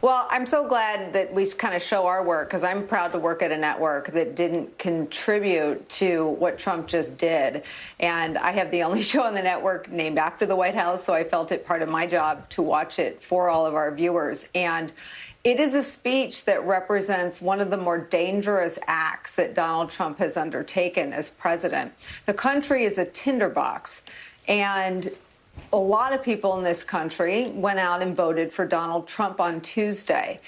Well, I'm so glad that we kind of show our work, because I'm proud to work at a network that didn't contribute to what Trump just did. And I have the only show on the network named after the White House, so I felt it part of my job to watch it for all of our viewers. And it is a speech that represents one of the more dangerous acts that Donald Trump has undertaken as president. The country is a tinderbox, and a lot of people in this country went out and voted for Donald Trump on Tuesday.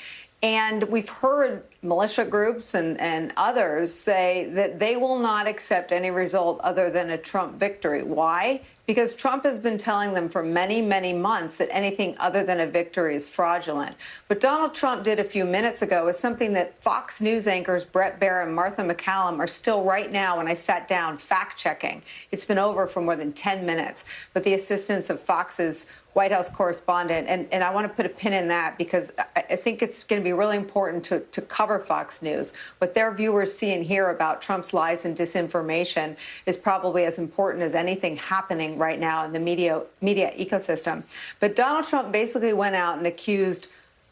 And we've heard militia groups and others say that they will not accept any result other than a Trump victory. Why? because Trump has been telling them for many, many months that anything other than a victory is fraudulent. What Donald Trump did a few minutes ago is something that Fox News anchors Bret Baier and Martha MacCallum are still right now, when I sat down, fact-checking. It's been over for more than 10 minutes with the assistance of Fox's White House correspondent. And I want to put a pin in that, because I think it's going to be really important to cover Fox News. What their viewers see and hear about Trump's lies and disinformation is probably as important as anything happening right now in the media ecosystem. But Donald Trump basically went out and accused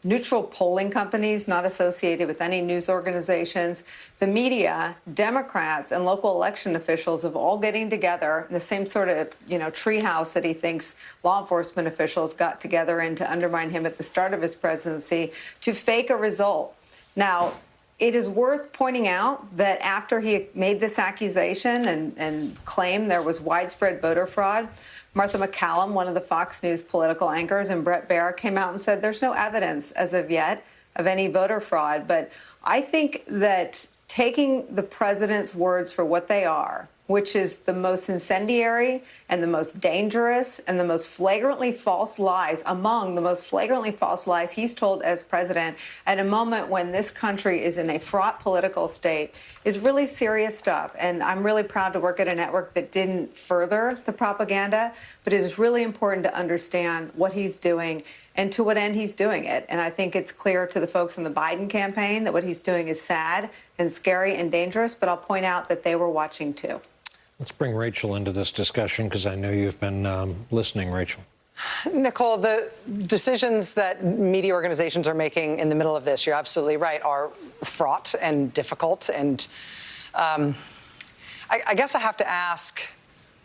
neutral polling companies not associated with any news organizations, the media, Democrats, and local election officials of all getting together in the same sort of, treehouse that he thinks law enforcement officials got together in to undermine him at the start of his presidency, to fake a result. Now, it is worth pointing out that after he made this accusation and claimed there was widespread voter fraud, Martha MacCallum, one of the Fox News political anchors, and Bret Baier came out and said there's no evidence as of yet of any voter fraud. But I think that taking the president's words for what they are, which is the most incendiary and the most dangerous and the most flagrantly false lies, among the most flagrantly false lies he's told as president at a moment when this country is in a fraught political state, is really serious stuff. And I'm really proud to work at a network that didn't further the propaganda, but it is really important to understand what he's doing and to what end he's doing it. And I think it's clear to the folks in the Biden campaign that what he's doing is sad and scary and dangerous, but I'll point out that they were watching too. Let's bring Rachel into this discussion, because I know you've been listening, Rachel. Nicole, the decisions that media organizations are making in the middle of this, you're absolutely right, are fraught and difficult. And I guess I have to ask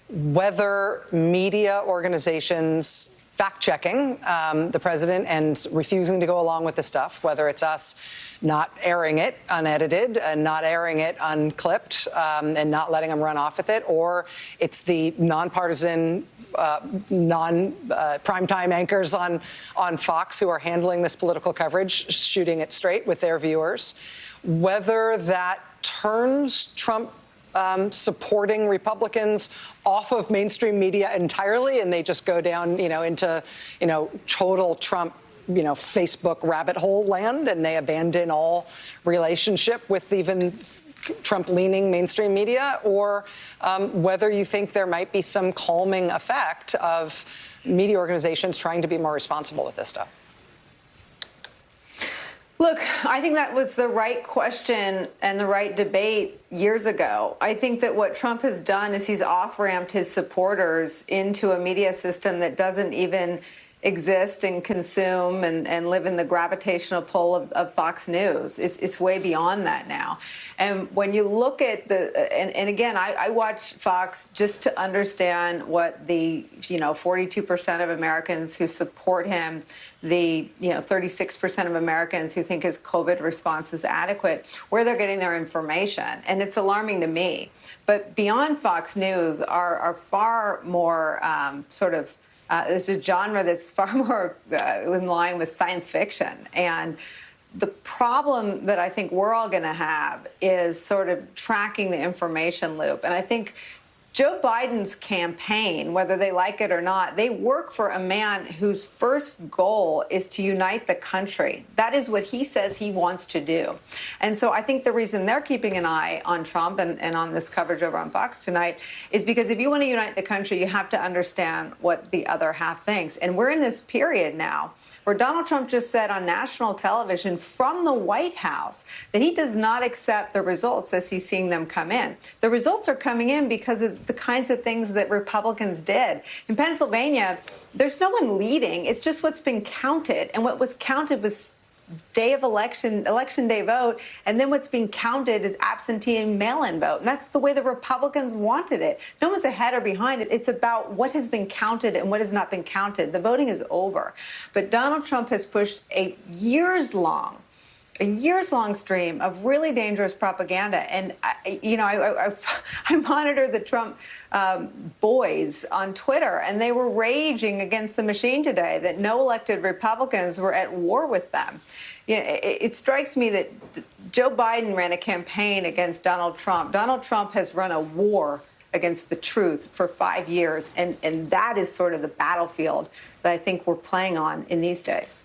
whether media organizations fact-checking the president and refusing to go along with the stuff, whether it's us not airing it unedited and not airing it unclipped and not letting them run off with it, or it's the nonpartisan, non-primetime anchors on Fox who are handling this political coverage, shooting it straight with their viewers, whether that turns Trump supporting Republicans off of mainstream media entirely, and they just go down, into, total Trump, Facebook rabbit hole land, and they abandon all relationship with even Trump-leaning mainstream media, or whether you think there might be some calming effect of media organizations trying to be more responsible with this stuff. Look, I think that was the right question and the right debate years ago. I think that what Trump has done is he's off-ramped his supporters into a media system that doesn't even exist and consume and live in the gravitational pull of Fox News. It's way beyond that now. And when you look at and again, I watch Fox just to understand what the 42% of Americans who support him, the 36% of Americans who think his COVID response is adequate, where they're getting their information. And it's alarming to me. But beyond Fox News are far more it's a genre that's far more in line with science fiction. And the problem that I think we're all going to have is sort of tracking the information loop. And I think Joe Biden's campaign, whether they like it or not, they work for a man whose first goal is to unite the country. That is what he says he wants to do. And so I think the reason they're keeping an eye on Trump and on this coverage over on Fox tonight is because if you want to unite the country, you have to understand what the other half thinks. And we're in this period now where Donald Trump just said on national television from the White House that he does not accept the results as he's seeing them come in. The results are coming in because of the kinds of things that Republicans did. In Pennsylvania, there's no one leading. It's just what's been counted. And what was counted was day of election day vote. And then what's being counted is absentee and mail-in vote. And that's the way the Republicans wanted it. No one's ahead or behind it. It's about what has been counted and what has not been counted. The voting is over. But Donald Trump has pushed a years-long stream of really dangerous propaganda. And, I monitor the Trump boys on Twitter, and they were raging against the machine today that no elected Republicans were at war with them. It strikes me that Joe Biden ran a campaign against Donald Trump. Donald Trump has run a war against the truth for 5 years. And that is sort of the battlefield that I think we're playing on in these days.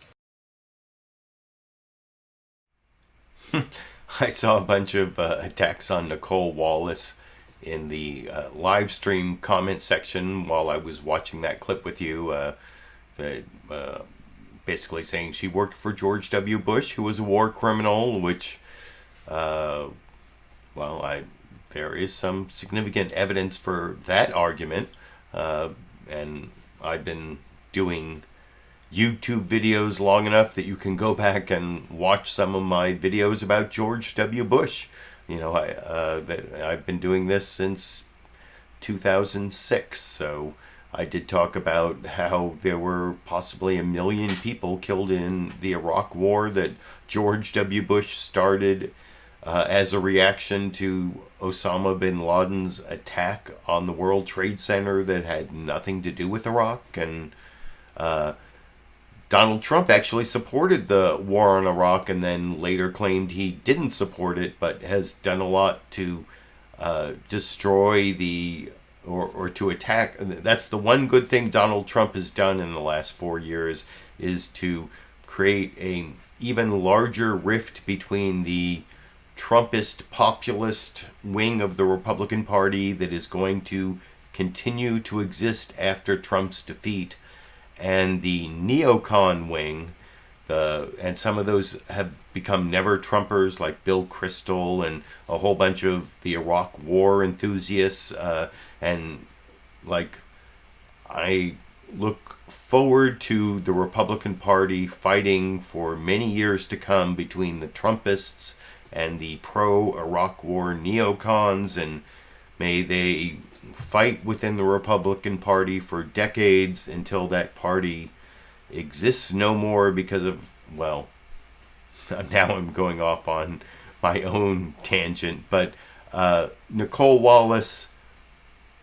I saw a bunch of attacks on Nicole Wallace in the live stream comment section while I was watching that clip with you, basically saying she worked for George W. Bush, who was a war criminal, which, there is some significant evidence for that argument. And I've been doing YouTube videos long enough that you can go back and watch some of my videos about George W. Bush. You know, I've been doing this since 2006, so I did talk about how there were possibly 1 million people killed in the Iraq War that George W. Bush started as a reaction to Osama bin Laden's attack on the World Trade Center that had nothing to do with Iraq. And Donald Trump actually supported the war on Iraq and then later claimed he didn't support it, but has done a lot to destroy or to attack. That's the one good thing Donald Trump has done in the last 4 years, is to create an even larger rift between the Trumpist populist wing of the Republican Party that is going to continue to exist after Trump's defeat, and the neocon wing, and some of those have become never-Trumpers like Bill Kristol and a whole bunch of the Iraq War enthusiasts. And I look forward to the Republican Party fighting for many years to come between the Trumpists and the pro-Iraq War neocons, and may they fight within the Republican Party for decades until that party exists no more because of, well, now I'm going off on my own tangent, but Nicole Wallace,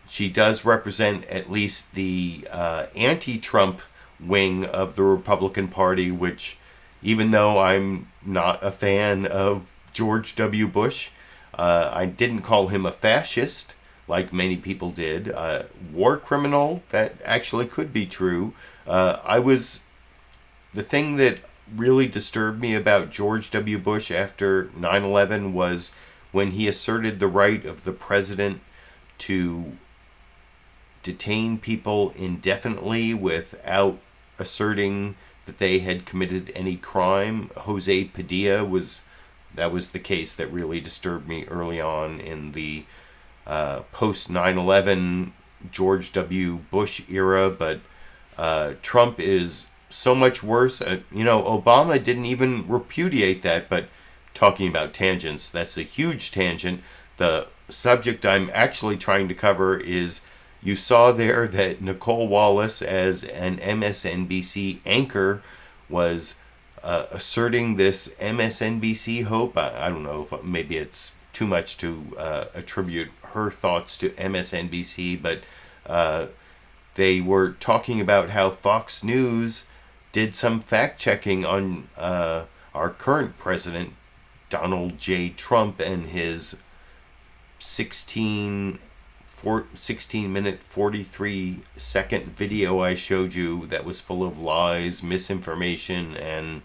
she does represent at least the anti-Trump wing of the Republican Party, which, even though I'm not a fan of George W. Bush, I didn't call him a fascist like many people did. War criminal, that actually could be true. The thing that really disturbed me about George W. Bush after 9/11 was when he asserted the right of the president to detain people indefinitely without asserting that they had committed any crime. Jose Padilla was the case that really disturbed me early on in the post 9/11 George W. Bush era, but Trump is so much worse. Obama didn't even repudiate that, but talking about tangents, that's a huge tangent. The subject I'm actually trying to cover is, you saw there that Nicole Wallace, as an MSNBC anchor, was asserting this MSNBC hope. I don't know if maybe it's too much to attribute her thoughts to MSNBC, but they were talking about how Fox News did some fact-checking on our current president, Donald J. Trump, and his 16-minute, 43-second video I showed you that was full of lies, misinformation, and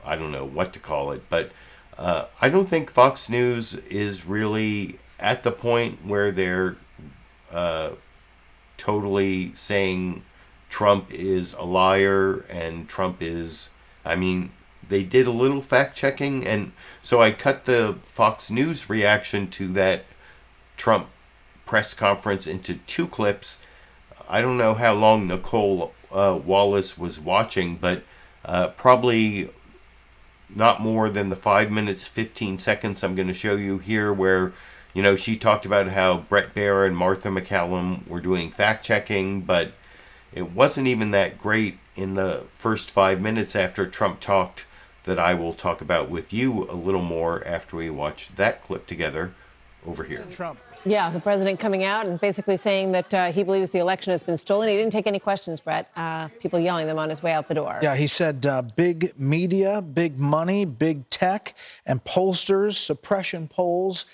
I don't know what to call it, but I don't think Fox News is really at the point where they're totally saying Trump is a liar and Trump is, they did a little fact checking, and so I cut the Fox News reaction to that Trump press conference into 2 clips. I don't know how long Nicole Wallace was watching, but probably not more than the 5 minutes, 15 seconds I'm going to show you here, where, she talked about how Bret Baier and Martha MacCallum were doing fact-checking, but it wasn't even that great in the first 5 minutes after Trump talked, that I will talk about with you a little more after we watch that clip together over here. Trump. Yeah, the president coming out and basically saying that he believes the election has been stolen. He didn't take any questions, Brett. People yelling them on his way out the door. Yeah, he said big media, big money, big tech, and pollsters, suppression polls,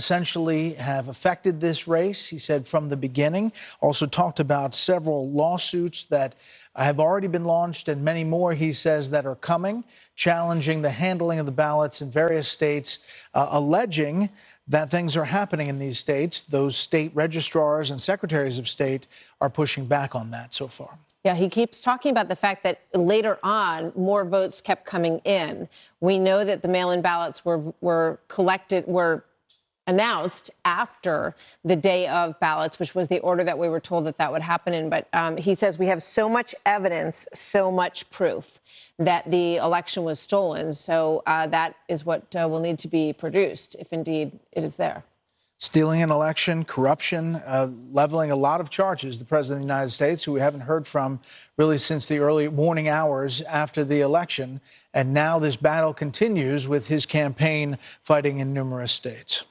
essentially have affected this race. He said from the beginning, also talked about several lawsuits that have already been launched and many more, he says, that are coming, challenging the handling of the ballots in various states, alleging that things are happening in these states. Those state registrars and secretaries of state are pushing back on that so far. Yeah, he keeps talking about the fact that later on, more votes kept coming in. We know that the mail-in ballots were announced after the day of ballots, which was the order that we were told that would happen in. But he says we have so much evidence, so much proof that the election was stolen. So that is what will need to be produced, if indeed it is there. Stealing an election, corruption, leveling a lot of charges. The president of the United States, who we haven't heard from really since the early morning hours after the election. And now this battle continues with his campaign fighting in numerous states.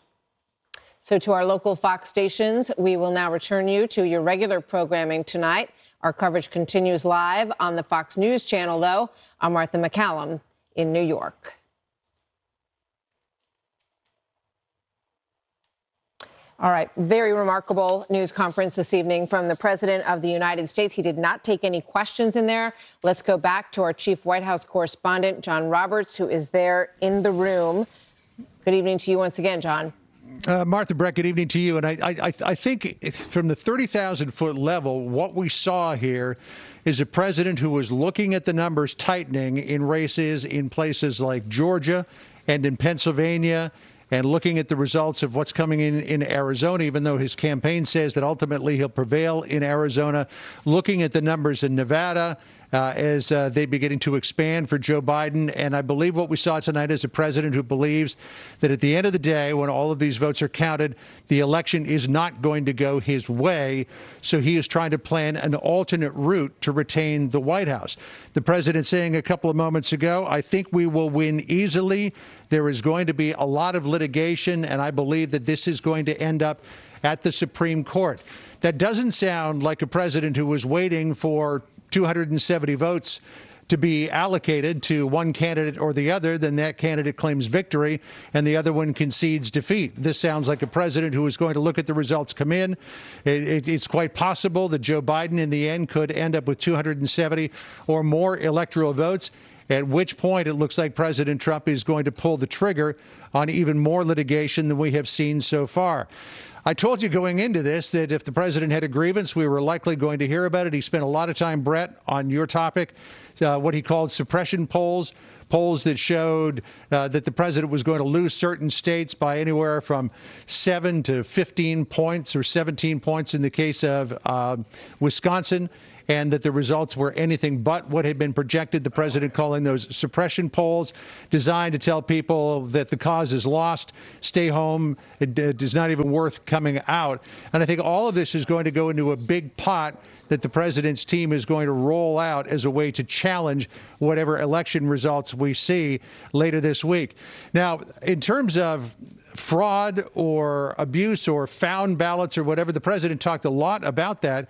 So to our local Fox stations, we will now return you to your regular programming tonight. Our coverage continues live on the Fox News channel, though. I'm Martha McCallum in New York. All right, very remarkable news conference this evening from the President of the United States. He did not take any questions in there. Let's go back to our chief White House correspondent, John Roberts, who is there in the room. Good evening to you once again, John. Martha, Brett, good evening to you. And I think from the 30,000-foot level, what we saw here is a president who was looking at the numbers tightening in races in places like Georgia and in Pennsylvania, and looking at the results of what's coming in Arizona, even though his campaign says that ultimately he'll prevail in Arizona, looking at the numbers in Nevada as they beginning to expand for Joe Biden. And I believe what we saw tonight is a president who believes that at the end of the day, when all of these votes are counted, the election is not going to go his way. So he is trying to plan an alternate route to retain the White House. The president saying a couple of moments ago, I think we will win easily. There is going to be a lot of litigation, and I believe that this is going to end up at the Supreme Court. That doesn't sound like a president who was waiting for 270 votes to be allocated to one candidate or the other, then that candidate claims victory and the other one concedes defeat. This sounds like a president who is going to look at the results come in. It's quite possible that Joe Biden in the end could end up with 270 or more electoral votes, at which point it looks like President Trump is going to pull the trigger on even more litigation than we have seen so far. I told you going into this that if the president had a grievance, we were likely going to hear about it. He spent a lot of time, Brett, on your topic, what he called suppression polls that showed that the president was going to lose certain states by anywhere from 7 to 15 points or 17 points in the case of Wisconsin, and that the results were anything but what had been projected. The president calling those suppression polls, designed to tell people that the cause is lost, stay home, it is not even worth coming out. And I think all of this is going to go into a big pot that the president's team is going to roll out as a way to challenge whatever election results we see later this week. Now, in terms of fraud or abuse or found ballots or whatever, the president talked a lot about that.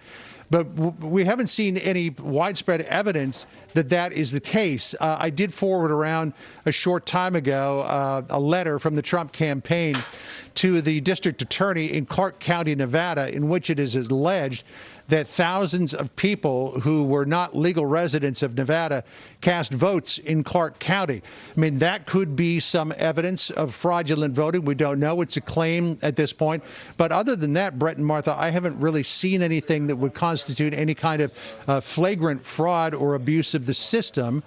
But we haven't seen any widespread evidence that that is the case. I did forward around a short time ago a letter from the Trump campaign to the district attorney in Clark County, Nevada, in which it is alleged that thousands of people who were not legal residents of Nevada cast votes in Clark County. I mean, that could be some evidence of fraudulent voting. We don't know. It's a claim at this point. But other than that, Brett and Martha, I haven't really seen anything that would constitute any kind of flagrant fraud or abuse of the system.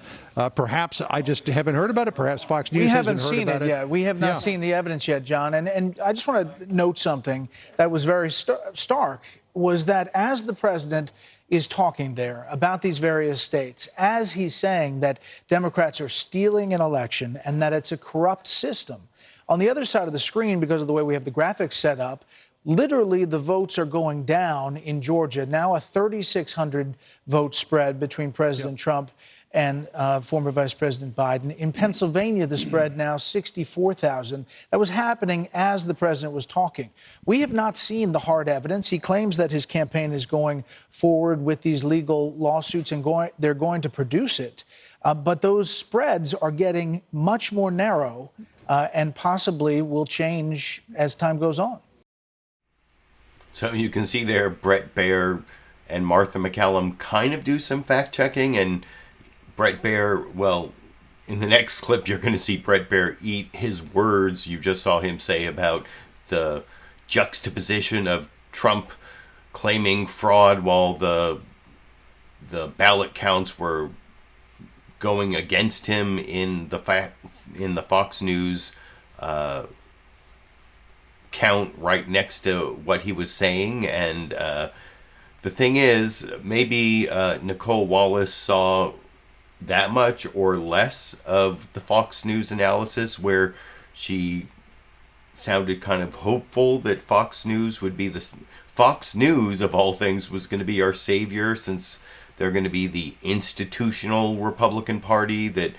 Perhaps I just haven't heard about it. Perhaps Fox News hasn't heard about it. Yeah, we have not seen the evidence yet, John. And I just want to note something that was very stark, was that as the president is talking there about these various states, as he's saying that Democrats are stealing an election and that it's a corrupt system, on the other side of the screen, because of the way we have the graphics set up, literally the votes are going down in Georgia. Now a 3,600 vote spread between President Trump and former Vice President Biden. In Pennsylvania, the spread now 64,000. That was happening as the president was talking. We have not seen the hard evidence. He claims that his campaign is going forward with these legal lawsuits and they're going to produce it. But those spreads are getting much more narrow and possibly will change as time goes on. So you can see there Bret Baier and Martha McCallum kind of do some fact checking, and Bret Baier, well, in the next clip you're going to see Bret Baier eat his words. You just saw him say about the juxtaposition of Trump claiming fraud while the ballot counts were going against him in the Fox News count right next to what he was saying. And the thing is, maybe Nicole Wallace saw that much or less of the Fox News analysis, where she sounded kind of hopeful that Fox News would be Fox News of all things was going to be our savior, since they're going to be the institutional Republican Party that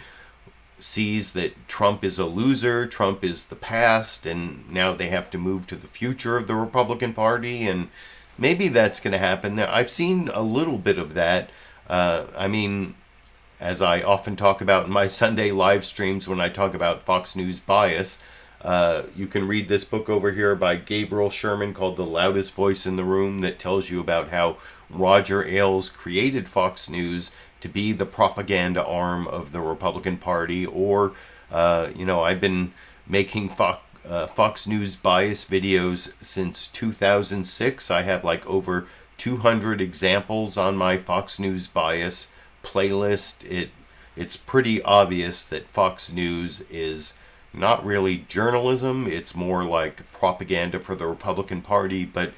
sees that Trump is a loser, Trump is the past, and now they have to move to the future of the Republican Party, and maybe that's going to happen. I've seen a little bit of that. I mean, as I often talk about in my Sunday live streams when I talk about Fox News bias, you can read this book over here by Gabriel Sherman called The Loudest Voice in the Room, that tells you about how Roger Ailes created Fox News to be the propaganda arm of the Republican Party. Or, I've been making Fox News bias videos since 2006. I have like over 200 examples on my Fox News bias playlist. It's pretty obvious that Fox News is not really journalism. It's more like propaganda for the Republican Party, but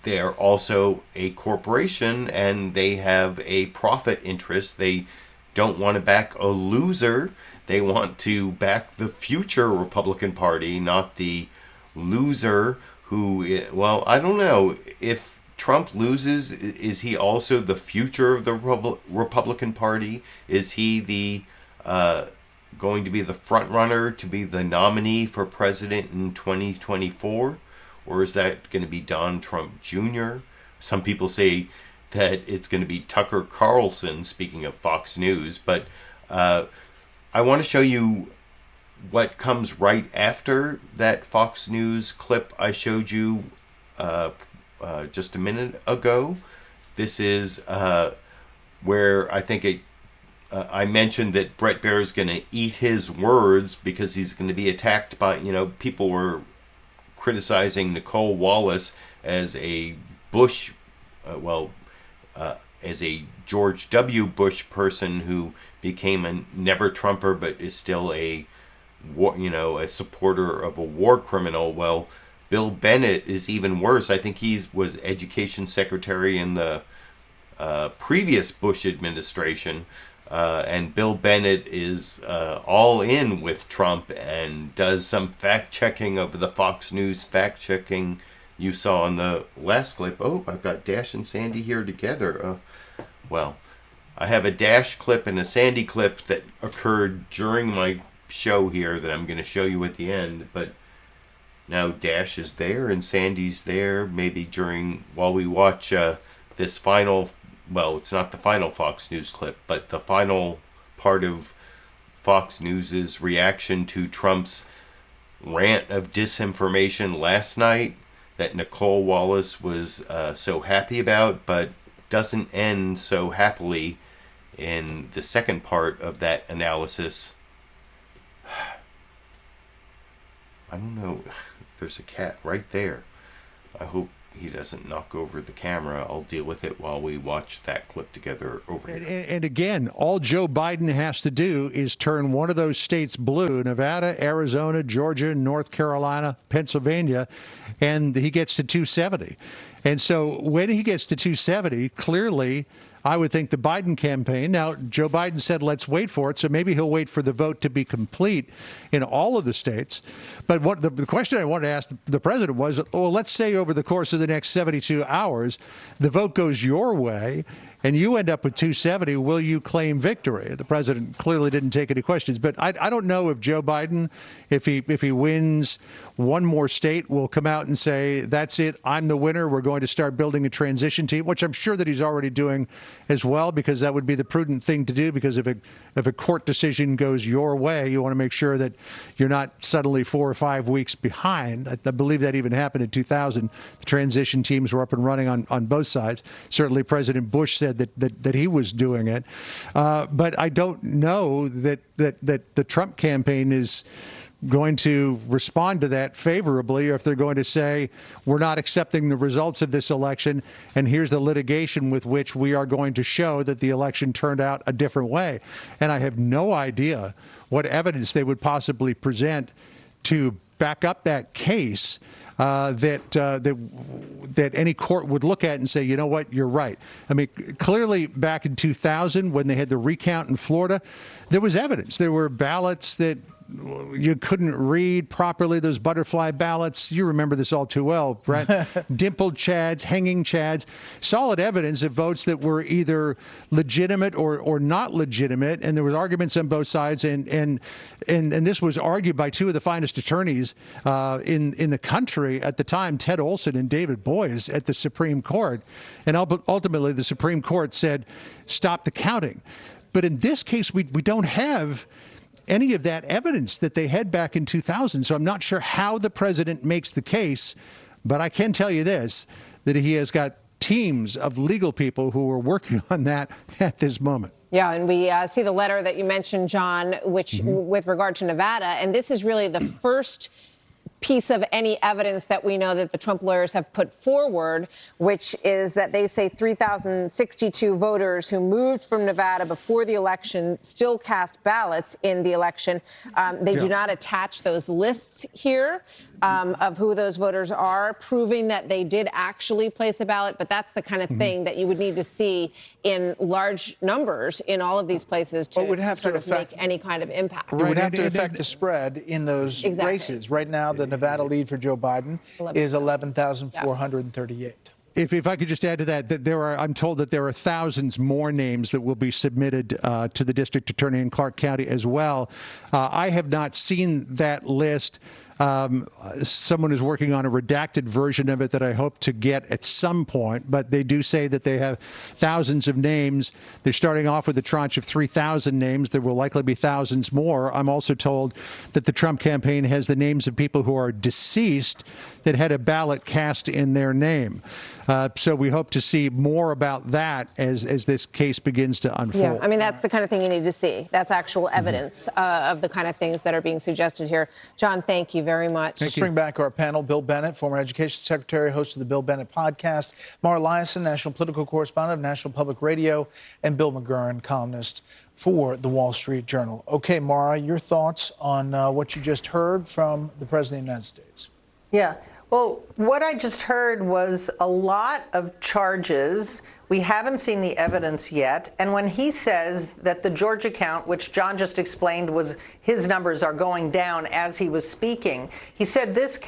they are also a corporation and they have a profit interest. They don't want to back a loser. They want to back the future Republican Party, not the loser who, well, I don't know. If Trump loses, is he also the future of the Republican Party? Is he the going to be the front runner to be the nominee for president in 2024? Or is that going to be Don Trump Jr.? Some people say that it's going to be Tucker Carlson, speaking of Fox News. But I want to show you what comes right after that Fox News clip I showed you just a minute ago. This is where I think I mentioned that Bret Baier is going to eat his words because he's going to be attacked by, people were criticizing Nicole Wallace as a Bush, as a George W. Bush person who became a never-Trumper but is still a supporter of a war criminal. Well, Bill Bennett is even worse. I think he was education secretary in the previous Bush administration. And Bill Bennett is all in with Trump and does some fact-checking of the Fox News fact-checking you saw in the last clip. Oh, I've got Dash and Sandy here together. Well, I have a Dash clip and a Sandy clip that occurred during my show here that I'm going to show you at the end. But now Dash is there and Sandy's there, maybe while we watch this final. Well, it's not the final Fox News clip, but the final part of Fox News's reaction to Trump's rant of disinformation last night that Nicole Wallace was so happy about, but doesn't end so happily in the second part of that analysis. I don't know. There's a cat right there. I hope he doesn't knock over the camera. I'll deal with it while we watch that clip together over here. And again, all Joe Biden has to do is turn one of those states blue, Nevada, Arizona, Georgia, North Carolina, Pennsylvania, and he gets to 270. And so when he gets to 270, clearly, I would think the Biden campaign, now Joe Biden said, let's wait for it. So maybe he'll wait for the vote to be complete in all of the states. But what the question I wanted to ask the president was, well, let's say over the course of the next 72 hours, the vote goes your way and you end up with 270, will you claim victory? The president clearly didn't take any questions. But I don't know if Joe Biden, if he wins one more state, will come out and say, that's it, I'm the winner, we're going going to start building a transition team, which I'm sure that he's already doing as well, because that would be the prudent thing to do, because if a court decision goes your way, you want to make sure that you're not suddenly 4 or 5 weeks behind. I believe that even happened in 2000. The transition teams were up and running on both sides. Certainly President Bush said that he was doing it. But I don't know that the Trump campaign is going to respond to that favorably, or if they're going to say, we're not accepting the results of this election, and here's the litigation with which we are going to show that the election turned out a different way. And I have no idea what evidence they would possibly present to back up that case that any court would look at and say, you know what, you're right. I mean, clearly back in 2000, when they had the recount in Florida, there was evidence. There were ballots that you couldn't read properly, those butterfly ballots. You remember this all too well, Brett. Dimpled chads, hanging chads, solid evidence of votes that were either legitimate or not legitimate. And there was arguments on both sides. And this was argued by two of the finest attorneys in the country at the time, Ted Olson and David Boies, at the Supreme Court. And ultimately, the Supreme Court said, stop the counting. But in this case, we don't have any of that evidence that they had back in 2000. So I'm not sure how the president makes the case, but I can tell you this, that he has got teams of legal people who are working on that at this moment. Yeah, and we see the letter that you mentioned, John, which with regard to Nevada, and this is really the first piece of any evidence that we know that the Trump lawyers have put forward, which is that they say 3,062 voters who moved from Nevada before the election still cast ballots in the election. They do not attach those lists here of who those voters are, proving that they did actually place a ballot. But that's the kind of thing that you would need to see in large numbers in all of these places to, would have to make any kind of impact. It would have to affect the spread in those races. Right now, the Nevada lead for Joe Biden is 11,438. If I could just add to that, I'm told that there are thousands more names that will be submitted to the district attorney in Clark County as well. I have not seen that list. Someone is working on a redacted version of it that I hope to get at some point, but they do say that they have thousands of names. They're starting off with a tranche of 3,000 names. There will likely be thousands more. I'm also told that the Trump campaign has the names of people who are deceased that had a ballot cast in their name. So we hope to see more about that as this case begins to unfold. Yeah, I mean, that's the kind of thing you need to see. That's actual evidence of the kind of things that are being suggested here. John, thank you very much. Let's bring back our panel. Bill Bennett, former education secretary, host of the Bill Bennett podcast. Mara Liasson, national political correspondent of National Public Radio, and Bill McGurran, columnist for the Wall Street Journal. Okay, Mara, your thoughts on what you just heard from the President of the United States. Yeah. Well, what I just heard was a lot of charges. We haven't seen the evidence yet. And when he says that the Georgia count, which John just explained was his numbers are going down as he was speaking, he said this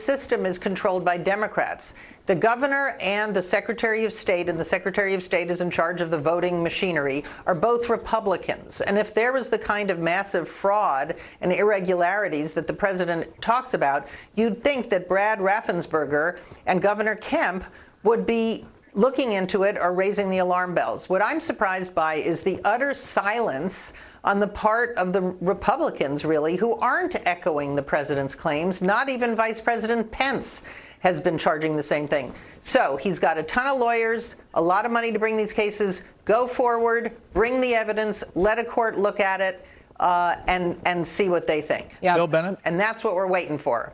system is controlled by Democrats. The governor and the Secretary of State, and the Secretary of State is in charge of the voting machinery, are both Republicans. And if there was the kind of massive fraud and irregularities that the president talks about, you'd think that Brad Raffensperger and Governor Kemp would be looking into it or raising the alarm bells. What I'm surprised by is the utter silence on the part of the Republicans, really, who aren't echoing the president's claims. Not even Vice President Pence has been charging the same thing. So he's got a ton of lawyers, a lot of money to bring these cases. Go forward, bring the evidence, let a court look at it, and see what they think. Yeah. Bill Bennett? And that's what we're waiting for.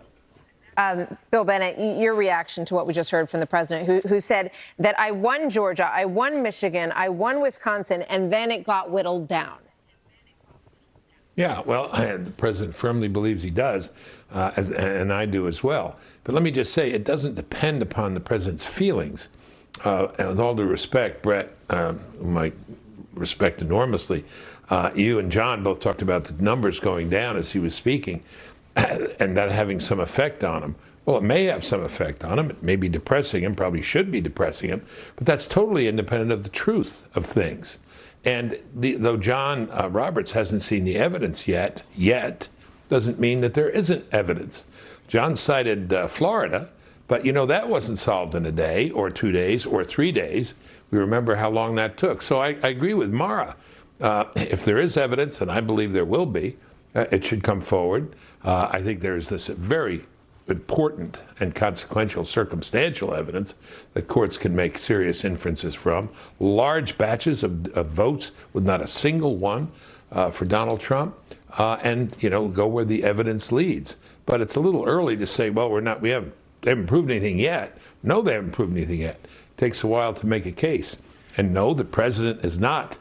Bill Bennett, your reaction to what we just heard from the president, who said that I won Georgia, I won Michigan, I won Wisconsin, and then it got whittled down. Yeah, well, the president firmly believes he does, and I do as well. But let me just say, it doesn't depend upon the president's feelings. And with all due respect, Brett, whom I respect enormously, you and John both talked about the numbers going down as he was speaking, and that having some effect on him. Well, it may have some effect on him. It may be depressing him, probably should be depressing him, but that's totally independent of the truth of things. And though John Roberts hasn't seen the evidence yet, doesn't mean that there isn't evidence. John cited Florida, But, you know, that wasn't solved in a day or 2 days or 3 days. We remember how long that took. So I agree with Mara. If there is evidence, and I believe there will be, it should come forward. I think there's this very important and consequential circumstantial evidence that courts can make serious inferences from. Large batches of votes with not a single one for Donald Trump, and, you know, go where the evidence leads. But it's a little early to say, well, they haven't proved anything yet. No, they haven't proved anything yet. It takes a while to make a case. And no, the president is not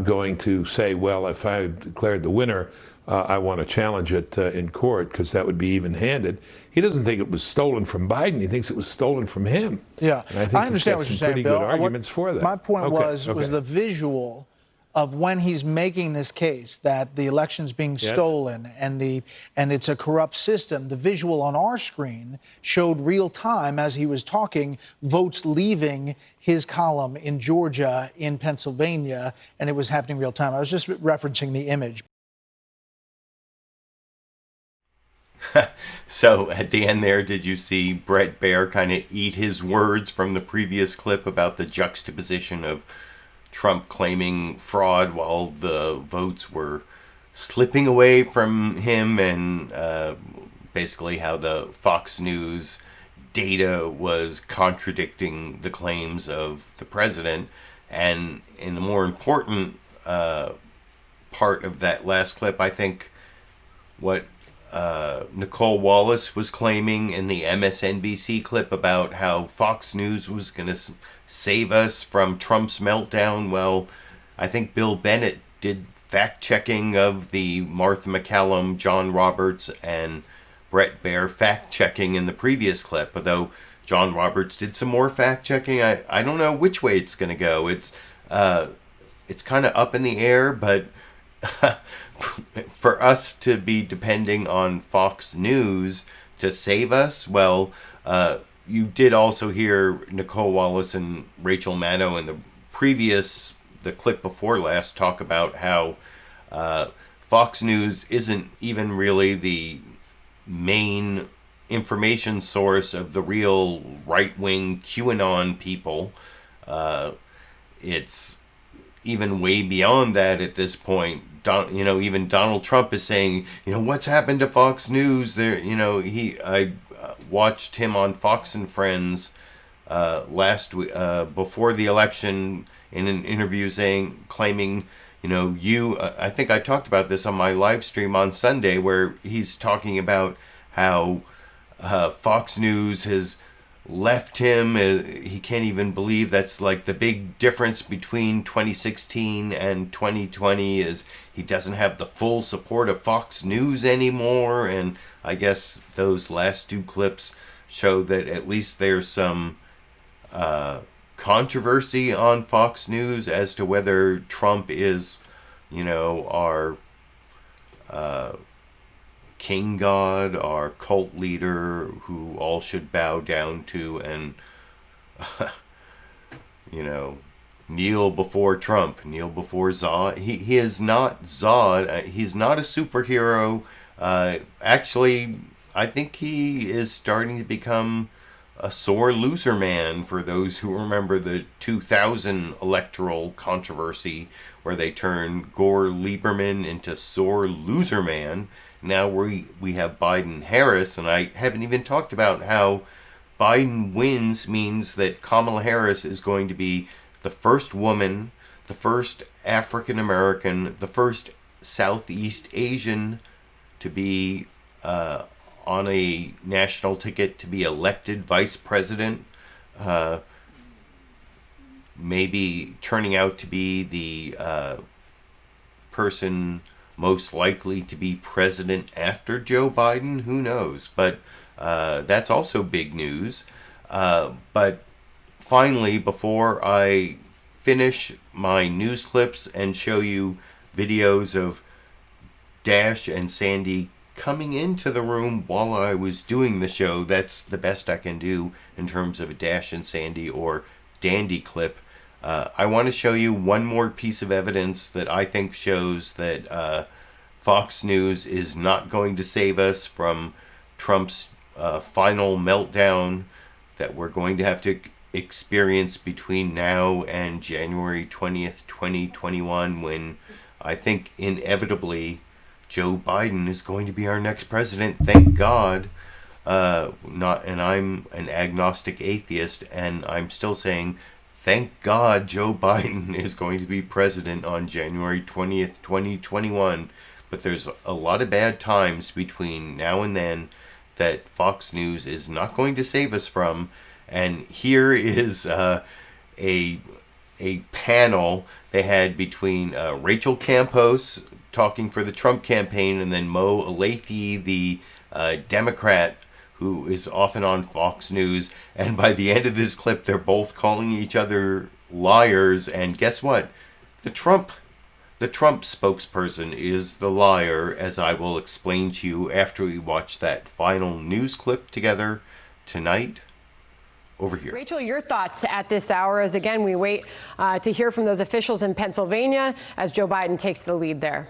going to say, well, if I declared the winner, I want to challenge it in court, because that would be even-handed. He doesn't think it was stolen from Biden. He thinks it was stolen from him. Yeah, and I think I understand what you're saying, pretty Bill. good arguments for that. My point Okay, was the visual of when he's making this case that the election's being stolen and it's a corrupt system. The visual on our screen showed real time, as he was talking, votes leaving his column in Georgia, in Pennsylvania, and it was happening real time. I was just referencing the image. So at the end there, did you see Bret Baier kind of eat his words from the previous clip about the juxtaposition of Trump claiming fraud while the votes were slipping away from him, and basically how the Fox News data was contradicting the claims of the president? And in the more important part of that last clip, I think what Nicole Wallace was claiming in the MSNBC clip about how Fox News was going to save us from Trump's meltdown. Well, I think Bill Bennett did fact-checking of the Martha McCallum, John Roberts, and Bret Baier fact-checking in the previous clip. Although John Roberts did some more fact-checking, I don't know which way it's going to go. It's kind of up in the air, but for us to be depending on Fox News to save us, well, you did also hear Nicole Wallace and Rachel Maddow in the clip before last talk about how Fox News isn't even really the main information source of the real right-wing QAnon people. It's even way beyond that at this point. Even Donald Trump is saying, what's happened to Fox News? I watched him on Fox and Friends last week, before the election, in an interview claiming, I think I talked about this on my live stream on Sunday, where he's talking about how Fox News has left him. He can't even believe that's like the big difference between 2016 and 2020 is he doesn't have the full support of Fox News anymore. And I guess those last two clips show that at least there's some controversy on Fox News as to whether Trump is, our king god, our cult leader who all should bow down to and, kneel before Trump, kneel before Zod. He is not Zod. He's not a superhero. Actually, I think he is starting to become a sore loser man, for those who remember the 2000 electoral controversy where they turned Gore Lieberman into sore loser man. Now we have Biden-Harris, and I haven't even talked about how Biden wins means that Kamala Harris is going to be the first woman, the first African American, the first Southeast Asian to be on a national ticket to be elected vice president, maybe turning out to be the person most likely to be president after Joe Biden. Who knows? But that's also big news. But finally, before I finish my news clips and show you videos of Dash and Sandy coming into the room while I was doing the show, that's the best I can do in terms of a Dash and Sandy or Dandy clip. I want to show you one more piece of evidence that I think shows that Fox News is not going to save us from Trump's final meltdown. that we're going to have to experience between now and January 20th, 2021, when I think inevitably Joe Biden is going to be our next president. Thank God. And I'm an agnostic atheist, and I'm still saying, thank God Joe Biden is going to be president on January 20th, 2021. But there's a lot of bad times between now and then that Fox News is not going to save us from. And here is a panel they had between Rachel Campos talking for the Trump campaign, and then Mo Olathe, the Democrat who is often on Fox News. And by the end of this clip, they're both calling each other liars. And guess what? The Trump spokesperson is the liar, as I will explain to you after we watch that final news clip together tonight. Over here. Rachel, your thoughts at this hour as, again, we wait to hear from those officials in Pennsylvania as Joe Biden takes the lead there.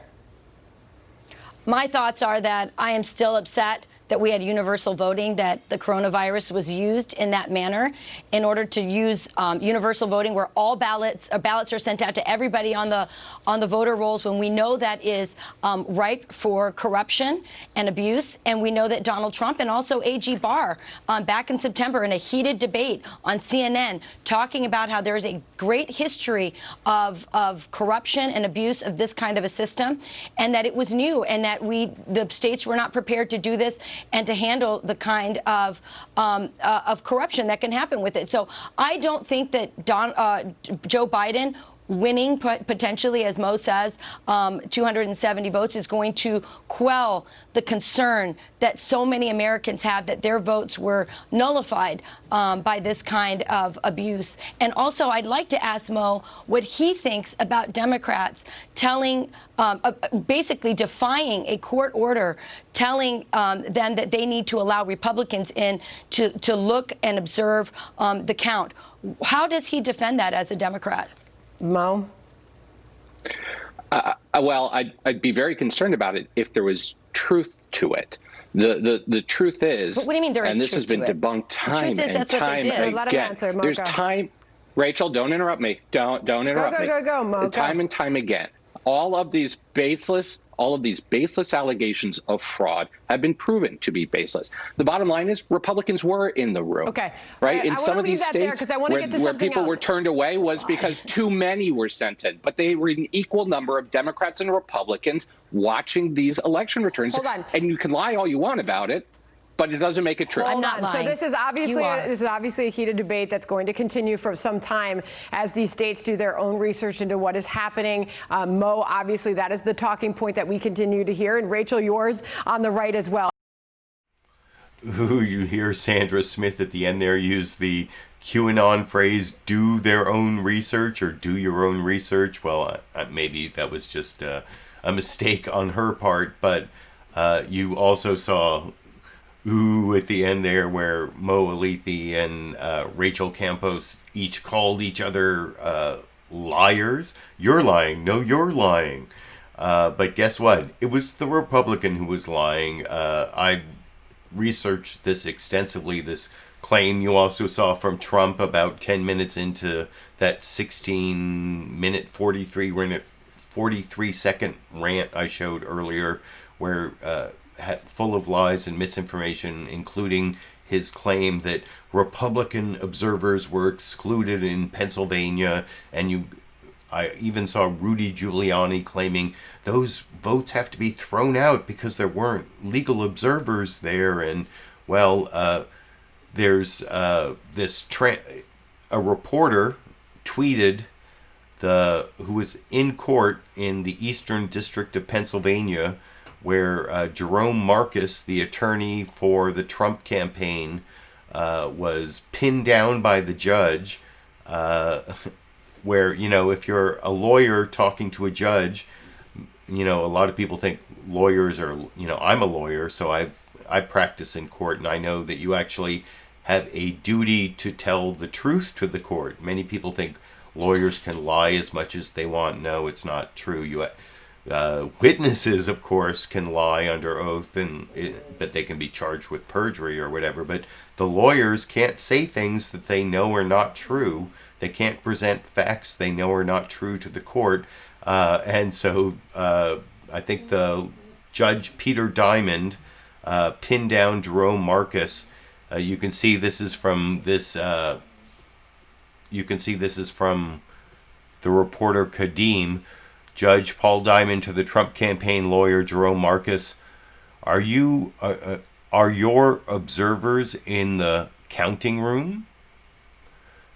My thoughts are that I am still upset that we had universal voting, that the coronavirus was used in that manner in order to use universal voting, where all ballots are sent out to everybody on the voter rolls, when we know that is ripe for corruption and abuse. And we know that Donald Trump and also A.G. Barr back in September in a heated debate on CNN talking about how there is a great history of corruption and abuse of this kind of a system, and that it was new, and that the states were not prepared to do this and to handle the kind of corruption that can happen with it. So I don't think that Joe Biden winning potentially, as Mo says, 270 votes is going to quell the concern that so many Americans have that their votes were nullified by this kind of abuse. And also, I'd like to ask Mo what he thinks about Democrats telling, basically defying a court order, telling them that they need to allow Republicans in to look and observe the count. How does he defend that as a Democrat? Mo? Well, I'd be very concerned about it if there was truth to it. The truth is, but what do you mean there is and this truth has been to it? debunked time and time again. Let him answer, Mo. There's time. Rachel, don't interrupt me. Don't interrupt me. Go, Mo. Time and time again, all of these baseless allegations of fraud have been proven to be baseless. The bottom line is Republicans were in the room. Okay. Right? In I some of these states where people were turned away was because too many were sent in. But they were an equal number of Democrats and Republicans watching these election returns. Hold on. And you can lie all you want about it, but it doesn't make it true. I'm not lying. So this is obviously a heated debate that's going to continue for some time as these states do their own research into what is happening. Mo, obviously, that is the talking point that we continue to hear. And Rachel, yours on the right as well. Ooh, you hear Sandra Smith at the end there use the QAnon phrase, do their own research or do your own research. Well, maybe that was just a mistake on her part, but you also saw at the end there where Mo Olathe and Rachel Campos each called each other liars. You're lying. No, you're lying. But guess what? It was the Republican who was lying. I researched this extensively, this claim you also saw from Trump about 10 minutes into that 16-minute, 43-second rant I showed earlier, where full of lies and misinformation, including his claim that Republican observers were excluded in Pennsylvania. And I even saw Rudy Giuliani claiming those votes have to be thrown out because there weren't legal observers there. And, well, there's a reporter tweeted who was in court in the Eastern District of Pennsylvania, where Jerome Marcus, the attorney for the Trump campaign, was pinned down by the judge, where, if you're a lawyer talking to a judge, a lot of people think lawyers are, I'm a lawyer, so I practice in court, and I know that you actually have a duty to tell the truth to the court. Many people think lawyers can lie as much as they want. No, it's not true. Witnesses, of course, can lie under oath, but they can be charged with perjury or whatever. But the lawyers can't say things that they know are not true. They can't present facts they know are not true to the court. And so I think the Judge Peter Diamond pinned down Jerome Marcus. You can see this is from this. You can see this is from the reporter Kadim. Judge Paul Diamond to the Trump campaign lawyer Jerome Marcus, are your observers in the counting room?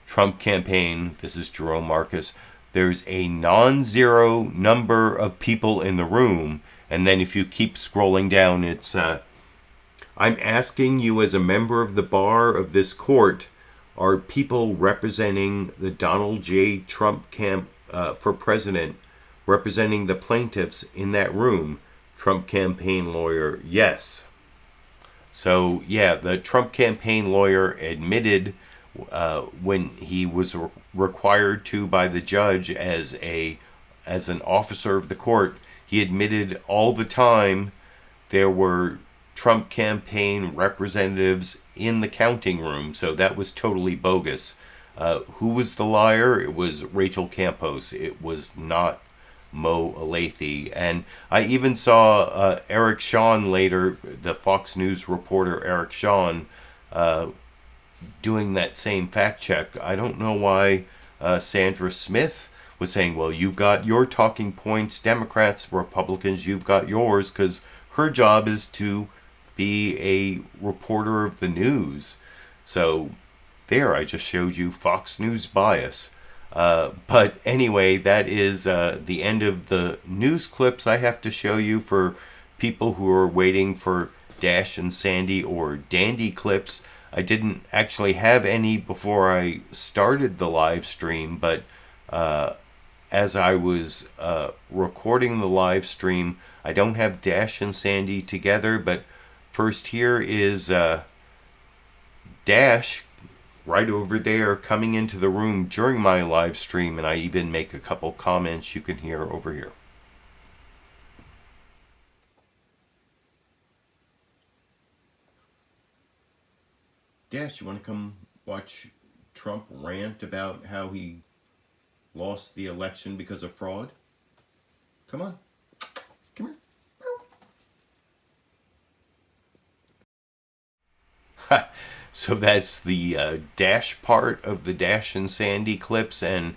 Trump campaign, this is Jerome Marcus, there's a non-zero number of people in the room, and then if you keep scrolling down, it's, I'm asking you as a member of the bar of this court, are people representing the Donald J. Trump camp for president representing the plaintiffs in that room? Trump campaign lawyer, yes. So, yeah, the Trump campaign lawyer admitted when he was required to by the judge as an officer of the court, he admitted all the time there were Trump campaign representatives in the counting room. So that was totally bogus. Who was the liar? It was Rachel Campos. It was not Mo Alathe. And I even saw Eric Shawn later, the Fox News reporter Eric Shawn, doing that same fact check. I don't know why Sandra Smith was saying, well, you've got your talking points, Democrats, Republicans, you've got yours, because her job is to be a reporter of the news. So there, I just showed you Fox News bias. But anyway, that is the end of the news clips I have to show you for people who are waiting for Dash and Sandy or Dandy clips. I didn't actually have any before I started the live stream, but as I was recording the live stream, I don't have Dash and Sandy together, but first here is Dash right over there coming into the room during my live stream, and I even make a couple comments you can hear over here. Dash, you want to come watch Trump rant about how he lost the election because of fraud? Come on. Come here. So that's the Dash part of the Dash and Sandy clips, and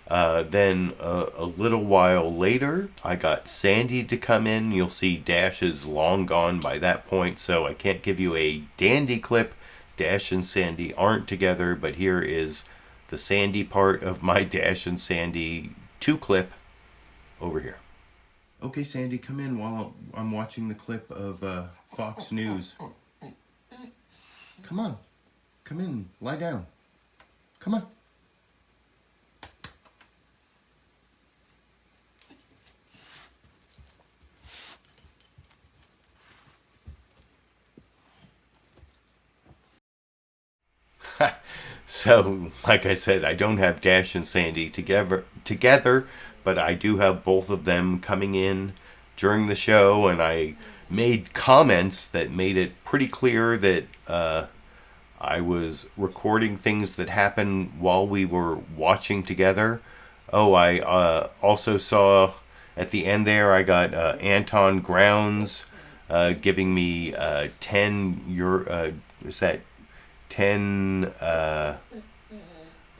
then a little while later I got Sandy to come in. You'll see Dash is long gone by that point, so I can't give you a Dandy clip. Dash and Sandy aren't together, but here is the Sandy part of my Dash and Sandy 2 clip over here. Okay, Sandy, come in while I'm watching the clip of Fox News. Come on. Come in. Lie down. Come on. So, like I said, I don't have Dash and Sandy together, but I do have both of them coming in during the show, and I made comments that made it pretty clear that I was recording things that happened while we were watching together. Oh, I also saw at the end there, I got Anton Grounds giving me 10 euro. Is that 10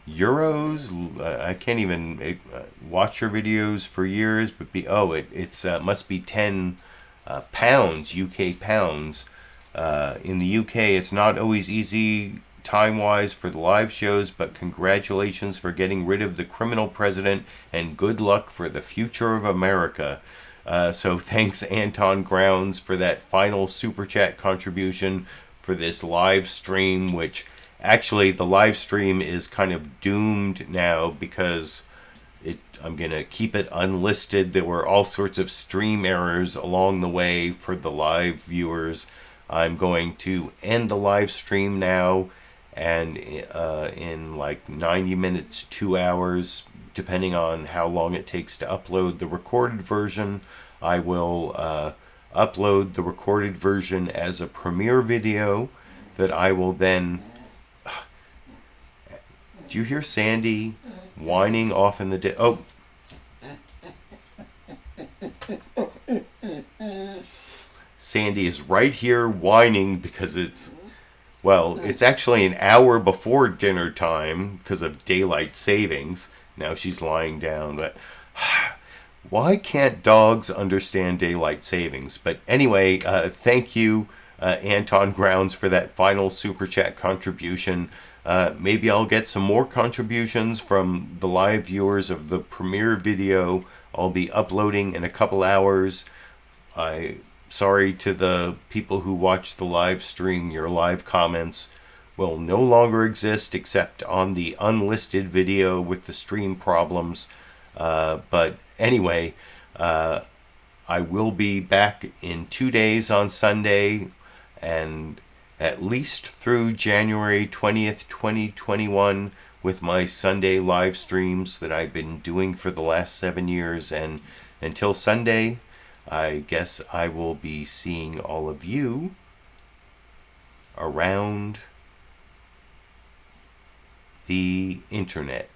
euros? I can't even watch your videos for years, but it's must be 10 pounds, UK pounds. In the UK, it's not always easy time-wise for the live shows, but congratulations for getting rid of the criminal president, and good luck for the future of America. So thanks, Anton Grounds, for that final super chat contribution for this live stream, which actually the live stream is kind of doomed now because I'm going to keep it unlisted. There were all sorts of stream errors along the way for the live viewers. I'm going to end the live stream now, and in like 90 minutes, 2 hours, depending on how long it takes to upload the recorded version, I will upload the recorded version as a premiere video that I will then... Do you hear Sandy whining off in the Oh. Sandy is right here whining because it's actually an hour before dinner time because of daylight savings. Now she's lying down, but why can't dogs understand daylight savings? But anyway, thank you, Anton Grounds, for that final Super Chat contribution. Maybe I'll get some more contributions from the live viewers of the premiere video I'll be uploading in a couple hours. Sorry to the people who watch the live stream. Your live comments will no longer exist except on the unlisted video with the stream problems. But anyway, I will be back in 2 days on Sunday and at least through January 20th, 2021 with my Sunday live streams that I've been doing for the last 7 years. And until Sunday, I guess I will be seeing all of you around the internet.